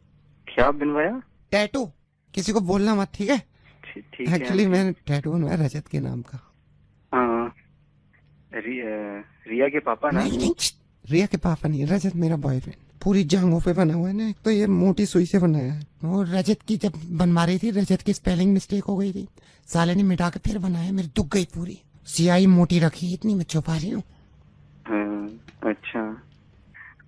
क्या बनवाया? टैटू. किसी को बोलना मत, ठीक है? ठीक है. एक्चुअली मैंने टैटू बनवाया रजत के नाम का. हाँ. रिया के पापा ना? नहीं, रिया के पापा नहीं, रजत मेरा बॉयफ्रेंड. पूरी जांघों पे बना हुआ है ना. तो ये मोटी सुई से बनाया है. वो रजत की जब बनवा रही थी, रजत की स्पेलिंग मिस्टेक हो गई थी. साले ने मिटा के फिर बनाया. मेरी दुख गई पूरी. सियाही मोटी रखी, इतनी मैं छुपा रही हूँ. अच्छा.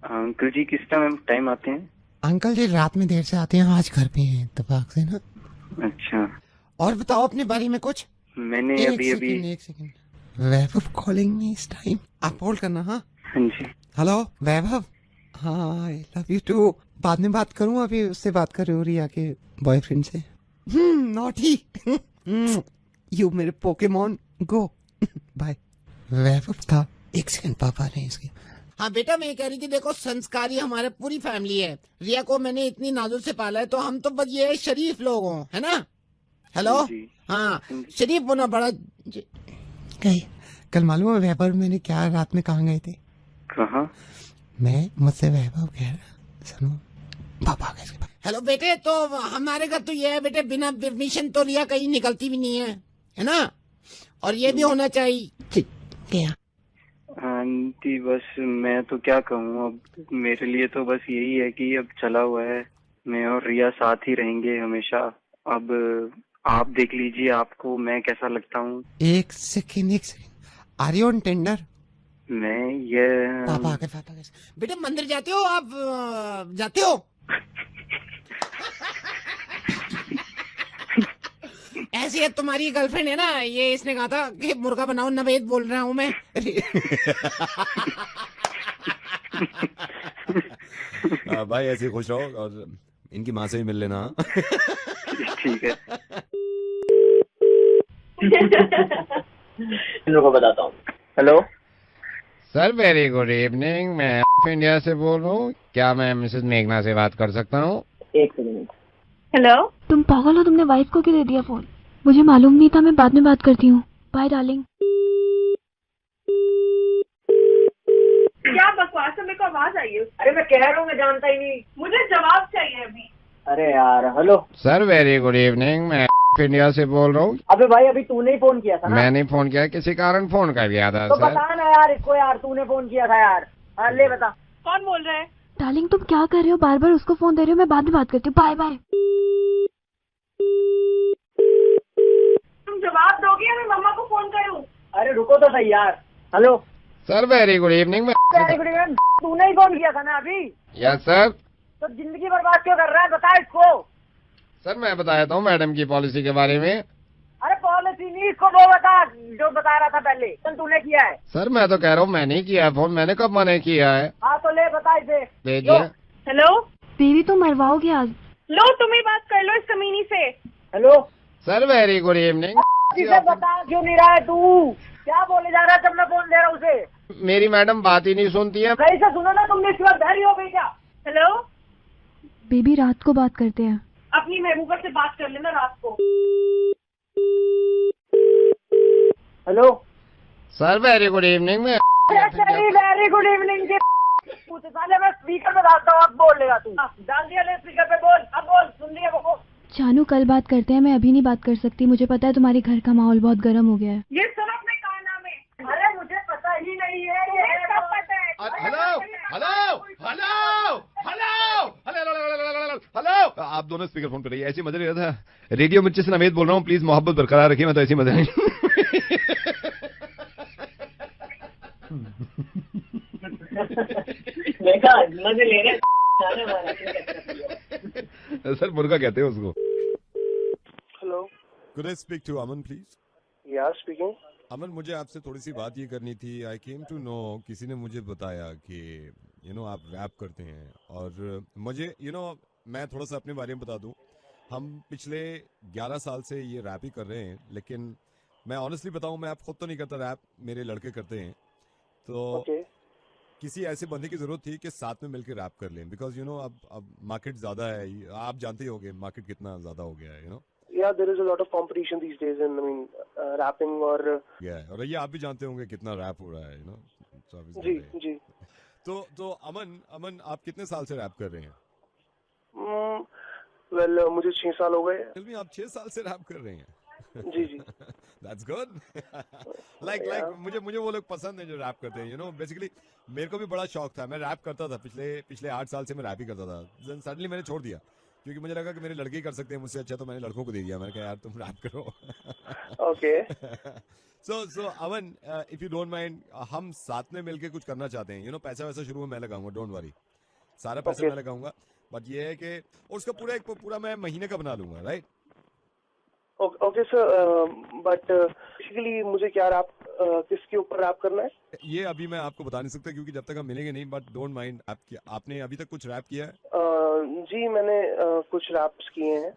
अंकल जी किस टाइम आते हैं? अंकल जी रात में देर से आते हैं. आज घर पे हैं इत्तेफाक से ना. अच्छा. और बताओ अपने बारे में कुछ. मैंने एक सेकंड. वैभव कॉलिंग मी इस टाइम. आप होल्ड करना. हाँ जी. हेलो वैभव. हाँ, आई लव यू टू. बाद में बात करूँ, अभी उससे बात कर रही हो रिया के बॉयफ्रेंड से. नॉटी. यू मेरे पोकेमॉन गो. बाय. वैभव था. एक सेकंड, पापा रहे इसके. हाँ बेटा, मैं कह रही थी देखो, संस्कारी हमारे पूरी फैमिली है. रिया को मैंने इतनी नाजुक से पाला है, तो हम तो बस ये शरीफ लोग हों, है ना? हेलो. हाँ, शरीफ होना बड़ा. कल मालूम है वैभव मैंने क्या रात में कहाँ गए थे? कहाँ? मैं मुझसे वैभव कह रहा सुनो पापा कैसे। हेलो बेटे, तो हमारे घर तो ये है बेटे, बिना परमिशन तो रिया कहीं निकलती भी नहीं है ना? और ये भी होना चाहिए। ठीक क्या आंटी, बस मैं तो क्या कहूँ, अब मेरे लिए तो बस यही है कि अब चला हुआ है, मैं और रिया साथ ही रहेंगे हमेशा। अब आप देख लीजिए आपको मैं कैसा लगता हूँ। एक second, are you on tender? मैं ये पापा कैसे बेटे, मंदिर जाते हो आप? जाते हो? ऐसी है तुम्हारी गर्लफ्रेंड है ना, ये इसने कहा था कि मुर्गा बनाओ, नवेद बोल रहा हूँ मैं। भाई ऐसे ही खुश रहो और इनकी माँ से भी मिल लेना। ठीक है। इन लोगों को बताता हूँ। Hello sir, very good evening, मैं इंडिया से बोल रहा हूँ। क्या मैं मिसेस मेघना से बात कर सकता हूँ? एक सेकंड। हेलो, तुम पागल हो? तुमने वाइफ को क्यों दे दिया फोन? मुझे मालूम नहीं था, मैं बाद में बात करती हूँ। Bye darling. क्या बकवास है, मेरे को आवाज आई है। अरे मैं कह रहा हूँ, मैं जानता ही नहीं। मुझे जवाब चाहिए अभी। अरे यार, hello sir, very good evening, मैं इंडिया से बोल रहा हूँ। अबे भाई, अभी तूने ही फोन किया था ना? मैंने फोन किया, किसी कारण फोन कर दिया था तो सर। बता ना यार इसको, यार तूने फोन किया था यार। हाँ ले बता। कौन बोल रहा है? डार्लिंग तुम क्या कर रहे हो? बार बार उसको फोन दे रहे हो। मैं बाद में बात करती हूँ। Bye bye. तुम जवाब दोगे या मैं मम्मा को फोन करूँ? अरे रुको तो सही यार। Hello sir, very good evening, very good evening, तूने ही फोन किया था ना अभी? Yes sir. तो जिंदगी बर्बाद क्यों कर रहा है, बता इसको। सर, मैं बताया था मैडम की पॉलिसी के बारे में। अरे पॉलिसी नहीं, इसको वो बता जो बता रहा था पहले। तूने किया है? सर, मैं तो कह रहा हूँ मैंने ही किया है फोन। मैंने कब मना किया है? हाँ तो ले बता इसे। देखिए। हेलो बेबी तुम मरवाओगे आज। लो, तुम ही बात कर लो इस कमीनी से। Hello sir, very good evening. इसे बता क्यों नहीं रहा है तू? क्या बोले जा रहा है जब मैं फोन दे रहा हूँ उसे? मेरी मैडम बात ही नहीं सुनती है। सही से सुनो ना, तुमने इसके बाद बहरी हो गई क्या? हेलो बेबी रात को बात करते हैं। अपनी महबूबा से बात कर लेना रात को। Hello sir, very good evening. मैं वेरी गुड इवनिंग के पूछे साले, मैं स्पीकर पे डालता हूँ, अब बोल लेगा तू। डाल दिया ले स्पीकर पे, बोल अब बोल। सुन लिया वो? जानू कल बात करते हैं, मैं अभी नहीं बात कर सकती। मुझे पता है तुम्हारे घर का माहौल बहुत गर्म हो गया है। ये सब अपने काना में। अरे मुझे पता ही नहीं है। ये सब पता है। Hello hello hello hello hello, आप दोनों स्पीकर फोन पे रहिए। ऐसी मजा नहीं रहा था। रेडियो मिर्ची से नवेद बोल रहा हूँ, प्लीज मोहब्बत बरकरार रखिए। मैं तो ऐसी मजा नहीं। देखा मजे ले रहे। सर, मुर्गा कहते हैं उसको। Hello, could I speak to Aman please? यार स्पीकिंग। अमन, मुझे आपसे थोड़ी सी बात ये करनी थी। आई केम टू नो, किसी ने मुझे बताया कि आप रैप करते हैं। और मुझे मैं थोड़ा सा अपने बारे में बता दूं। हम पिछले 11 साल से ये रैप ही कर रहे हैं, लेकिन मैं ऑनेस्टली बताऊं, मैं आप खुद तो नहीं करता रैप, मेरे लड़के करते हैं। तो किसी ऐसे बंदे की जरूरत थी कि साथ में मिलकर रैप कर लें, बिकॉज अब मार्केट ज्यादा है। आप जानते ही होंगे मार्केट कितना ज्यादा हो गया है। Yeah, there is a lot of competition these days in, rapping और ये आप भी जानते होंगे कितना रैप हो रहा है, जी जी। तो अमन आप कितने साल से रैप कर रहे हैं? वेल मुझे 6 साल हो गए। Tell me, आप 6 साल से रैप कर रहे हैं? जी जी। That's good. like मुझे वो लोग पसंद है जो रैप करते हैं। बेसिकली मेरे को भी बड़ा शौक था। मैं रैप करता था पिछले 8 साल से मैं रैप ही करता था। देन सडनली मैंने छोड़ दिया क्योंकि मुझे लगा कि मेरे लड़के ही कर सकते हैं मुझसे अच्छा, तो मैंने लड़कों को दे दिया। मैंने कहा यार तुम रैप करो। Okay. So Aman, if you don't mind, हम साथ में मिलके कुछ करना चाहते हैं। पैसा वैसा शुरू में मैं लगाऊंगा, डोंट वरी, सारा पैसा मैं लगाऊंगा। बट ये है कि उसका पूरा मैं महीने का बना लूंगा, right? Okay sir, but basically मुझे क्या रैप, किसके ऊपर रैप करना है? ये अभी मैं आपको बता नहीं सकता क्योंकि जब तक हम मिलेंगे नहीं। बट डोंट माइंड, आपने अभी तक कुछ रैप किया है? जी मैंने कुछ रैप्स किए हैं।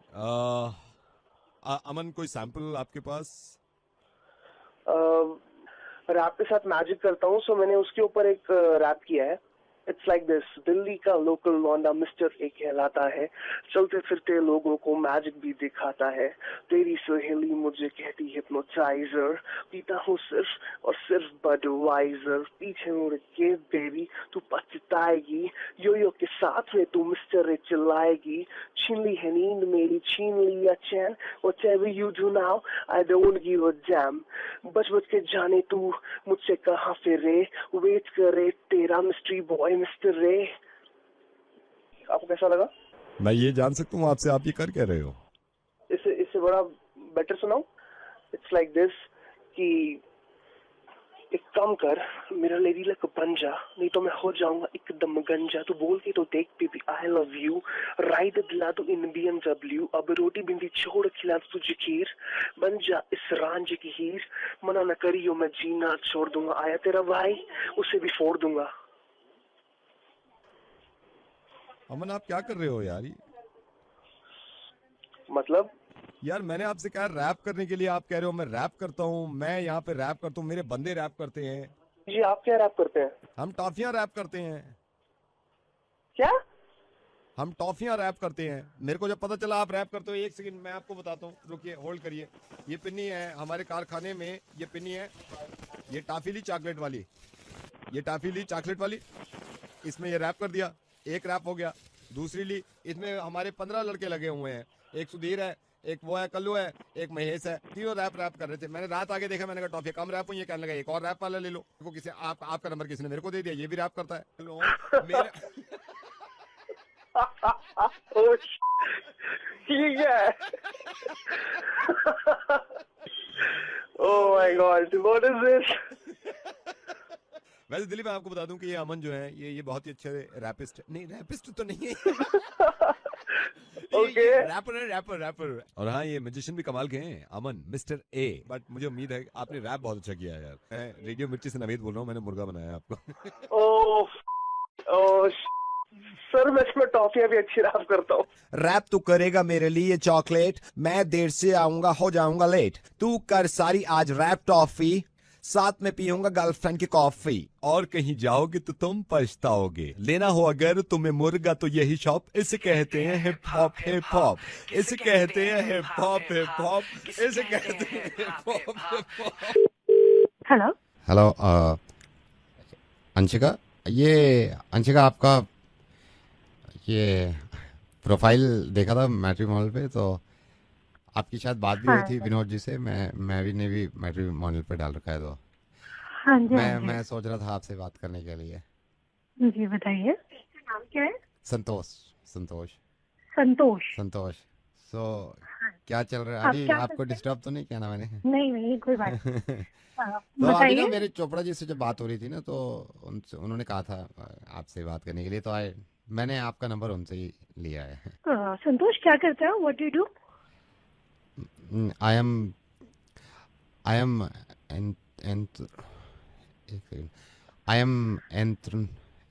अमन, कोई सैंपल आपके पास? रैप के साथ मैजिक करता हूँ, सो मैंने उसके ऊपर एक रैप किया है। इट्स लाइक दिस, दिल्ली का लोकल लौंडा मिस्टर ए कहलाता है, चलते फिरते लोगों को मैजिक भी दिखाता है, तेरी सहेली मुझे कहती हिप्नोटाइजर, पीता हूँ सिर्फ और सिर्फ बडवाइजर, पीछे मुड़ के बेबी तू पछताएगी, यो के साथ में तू मिस्टर ए चिल्लाएगी, छीन ली है नींद मेरी, छीन लिया चैन, whatever you do now I don't give a damn, बच बच के जाने तू मुझसे कहाँ फिरे, वेट करे तेरा मिस्ट्री बॉय मिस्टर रे। आपको कैसा लगा? मैं ये जान सकता हूँ आपसे, आप ये कर क्या रहे हो? इससे बड़ा बेटर सुनाओ। इट्स लाइक दिस कि एक काम कर, मेरा लेडी लक बन जा, नहीं तो मैं हो जाऊंगा एकदम गंजा, तू बोल के तो देख baby I love you, ride दिला तू इन BMW, अब रोटी बिंदी छोड़ खिला तुझे खीर, बन जा इस रांझ की हीर, मना न करियो मैं जीना छोड़ दूंगा, आया तेरा भाई उसे भी फोड़ दूंगा। अमन आप क्या कर रहे हो यार? मतलब यार मैंने आपसे कहा रैप करने के लिए, आप कह रहे हो मैं रैप करता हूँ, मैं यहाँ पे रैप करता हूँ, मेरे बंदे रैप करते हैं। जी आप क्या रैप करते हैं? हम टॉफियाँ रैप करते हैं। क्या? हम टॉफियाँ रैप करते हैं। मेरे को जब पता चला आप रैप करते हो, एक सेकंड मैं आपको बताता हूँ, रुकिए होल्ड करिए। ये पिन्नी है हमारे कारखाने में, ये पिन्नी है, ये टाफीली चॉकलेट वाली, ये टाफीली चॉकलेट वाली, इसमें ये रैप कर दिया, एक रैप हो गया। दूसरी ली, इसमें हमारे 15 लड़के लगे हुए हैं, एक सुधीर है, एक वो है कल्लू है, एक महेश है, तीनों रैप कर रहे थे। मैंने रात आगे देखा, मैंने कहा टॉफी कम रैप हुई है, कहने लगा एक और रैप वाला ले लो। को किसी आपका नंबर किसी ने मेरे को दे दिया, ये भी रैप करता है। ठीक है। Oh my God, what is this? वैसे दिल्ली में आपको बता दूं कि ये अमन जो है ये बहुत ही अच्छे रैपिस्ट, नहीं रैपिस्ट तो नहीं है ओके रैपर और हाँ ये मैजिशियन भी कमाल के हैं अमन, मिस्टर ए। बट मुझे उम्मीद है आपने रैप बहुत अच्छा किया है यार। मैं रेडियो मिर्ची से नवेद बोल रहा हूँ, मैंने मुर्गा बनाया आपको। ओह सर मैं इसमें टॉफियां भी अच्छी रैप करता हूँ। रैप तू करेगा मेरे लिए चॉकलेट, मैं देर से आऊंगा हो जाऊंगा लेट, तू कर सारी आज रैप टॉफी, साथ में पीऊंगा गर्लफ्रेंड की कॉफी, और कहीं जाओगे तो तुम पछताओगे, लेना हो अगर तुम्हें मुर्गा तो यही शॉप, इसे कहते हैं हिप हॉप हिप हॉप, इसे कहते हैं हिप हॉप, इसे कहते हैं hip hop. Hello hello Anshika, ये अंशिका आपका ये प्रोफाइल देखा था मैट्रिमोनियल पे, तो आपकी शायद बात भी हुई थी विनोद जी से। मैं भी ने भी मैट्रिमोनियल पे डाल रखा है, तो हाँ जी, मैं सोच रहा था आपसे बात करने के लिए। जी बताइए, नाम क्या है? संतोष। सो क्या चल रहा है अभी? आपको डिस्टर्ब तो नहीं किया ना मैंने? नहीं कोई बात तो अभी ना मेरे चोपड़ा जी से जब बात हो रही थी ना, तो उन्होंने कहा था आपसे बात करने के लिए, तो मैंने आपका नंबर उनसे ही लिया है। संतोष क्या करते हो? What do you do? I am entrepreneur. नहीं, I am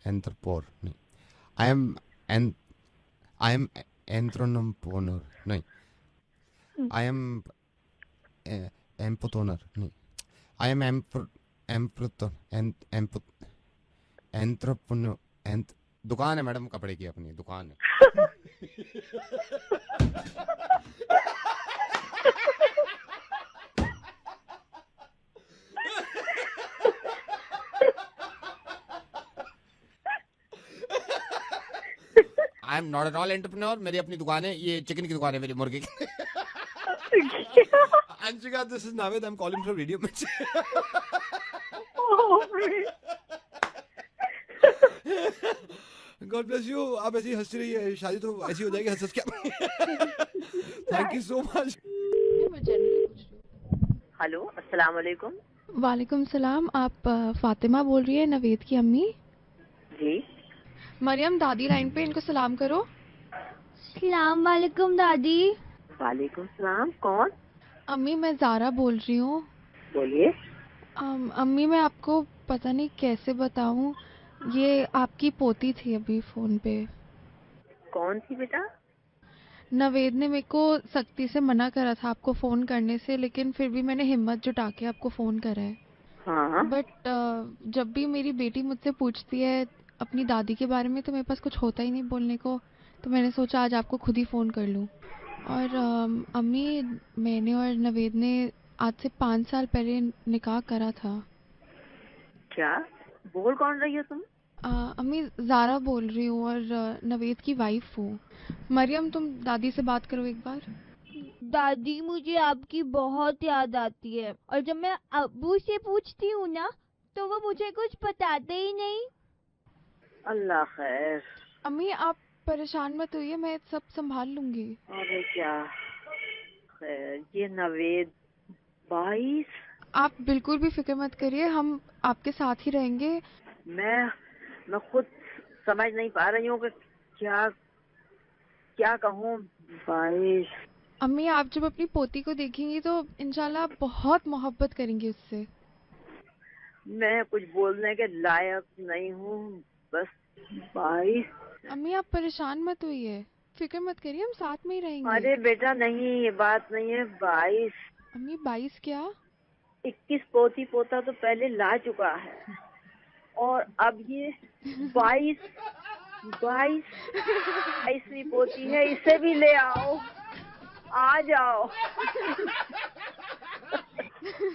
entrepreneur. नहीं, I am entrepreneur. नहीं, I am entrepreneur. दुकान है मैडम, कपड़े की अपनी दुकान है। I am not at all entrepreneur. मेरी अपनी दुकान है, ये चिकन की दुकान है मेरी, मुर्गे की। Anshika, this is Naved, I am calling from radio Mirchi. God bless you. आप ऐसी हंसती रहिए, शादी तो ऐसी हो जाएगी हंस क्या। Thank you so much. Hello, अस्सलाम वालेकुम। वालेकुम सलाम। आप फातिमा बोल रही है, नवेद की अम्मी? जी। मरियम, दादी लाइन पे, इनको सलाम करो। सलाम वालेकुम दादी। वालेकुम सलाम। कौन? अम्मी मैं ज़ारा बोल रही हूँ। बोलिए। अम्मी मैं आपको पता नहीं कैसे बताऊँ, ये आपकी पोती थी अभी फोन पे। कौन सी बेटा? नवेद ने मेरे को सख्ती से मना करा था आपको फोन करने से, लेकिन फिर भी मैंने हिम्मत जुटा के आपको फोन करा है। हाँ। बट जब भी मेरी बेटी मुझसे पूछती है अपनी दादी के बारे में तो मेरे पास कुछ होता ही नहीं बोलने को, तो मैंने सोचा आज आपको खुद ही फ़ोन कर लूँ। और अम्मी, मैंने और नवेद ने आज से 5 साल पहले निकाह करा था। क्या बोल कौन रही हो तुम? अम्मी, ज़ारा बोल रही हूँ और नवेद की वाइफ हूँ। मरियम, तुम दादी से बात करो एक बार। दादी, मुझे आपकी बहुत याद आती है और जब मैं अब्बू से पूछती हूँ ना तो वो मुझे कुछ बताते ही नहीं। अल्लाह खैर। अम्मी, आप परेशान मत होइए, मैं सब संभाल लूंगी। अरे क्या खैर, ये नवेद 22। आप बिल्कुल भी फिक्र मत करिए, हम आपके साथ ही रहेंगे। मैं खुद समझ नहीं पा रही हूँ कि क्या क्या कहूँ। 22। अम्मी, आप जब अपनी पोती को देखेंगी तो इंशाल्लाह आप बहुत मोहब्बत करेंगी उससे। मैं कुछ बोलने के लायक नहीं हूँ, बस 22। अम्मी, आप परेशान मत होइए, फिक्र मत करिए, हम साथ में ही रहेंगे। अरे बेटा नहीं, ये बात नहीं है। 22। अम्मी, 22 क्या? 21 पोती पोता तो पहले ला चुका है और अब ये 22वीं पोती है, इसे भी ले आओ। आ जाओ।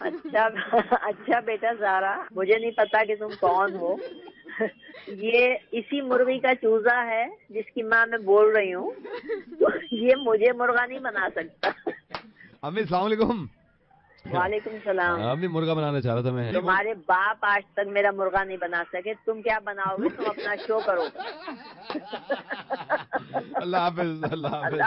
अच्छा बेटा ज़ारा, मुझे नहीं पता कि तुम कौन हो। ये इसी मुर्गी का चूजा है जिसकी माँ मैं बोल रही हूँ। ये मुझे मुर्गा नहीं बना सकता। अम्मी, अस्सलाम वालेकुम। वालेकुम सलाम। अम्मी, मुर्गा बनाना चाह रहा था मैं। तुम्हारे बाप आज तक मेरा मुर्गा नहीं बना सके, तुम क्या बनाओगे? तुम अपना शो करो। अल्लाह हाफिज। अल्लाह हाफिज।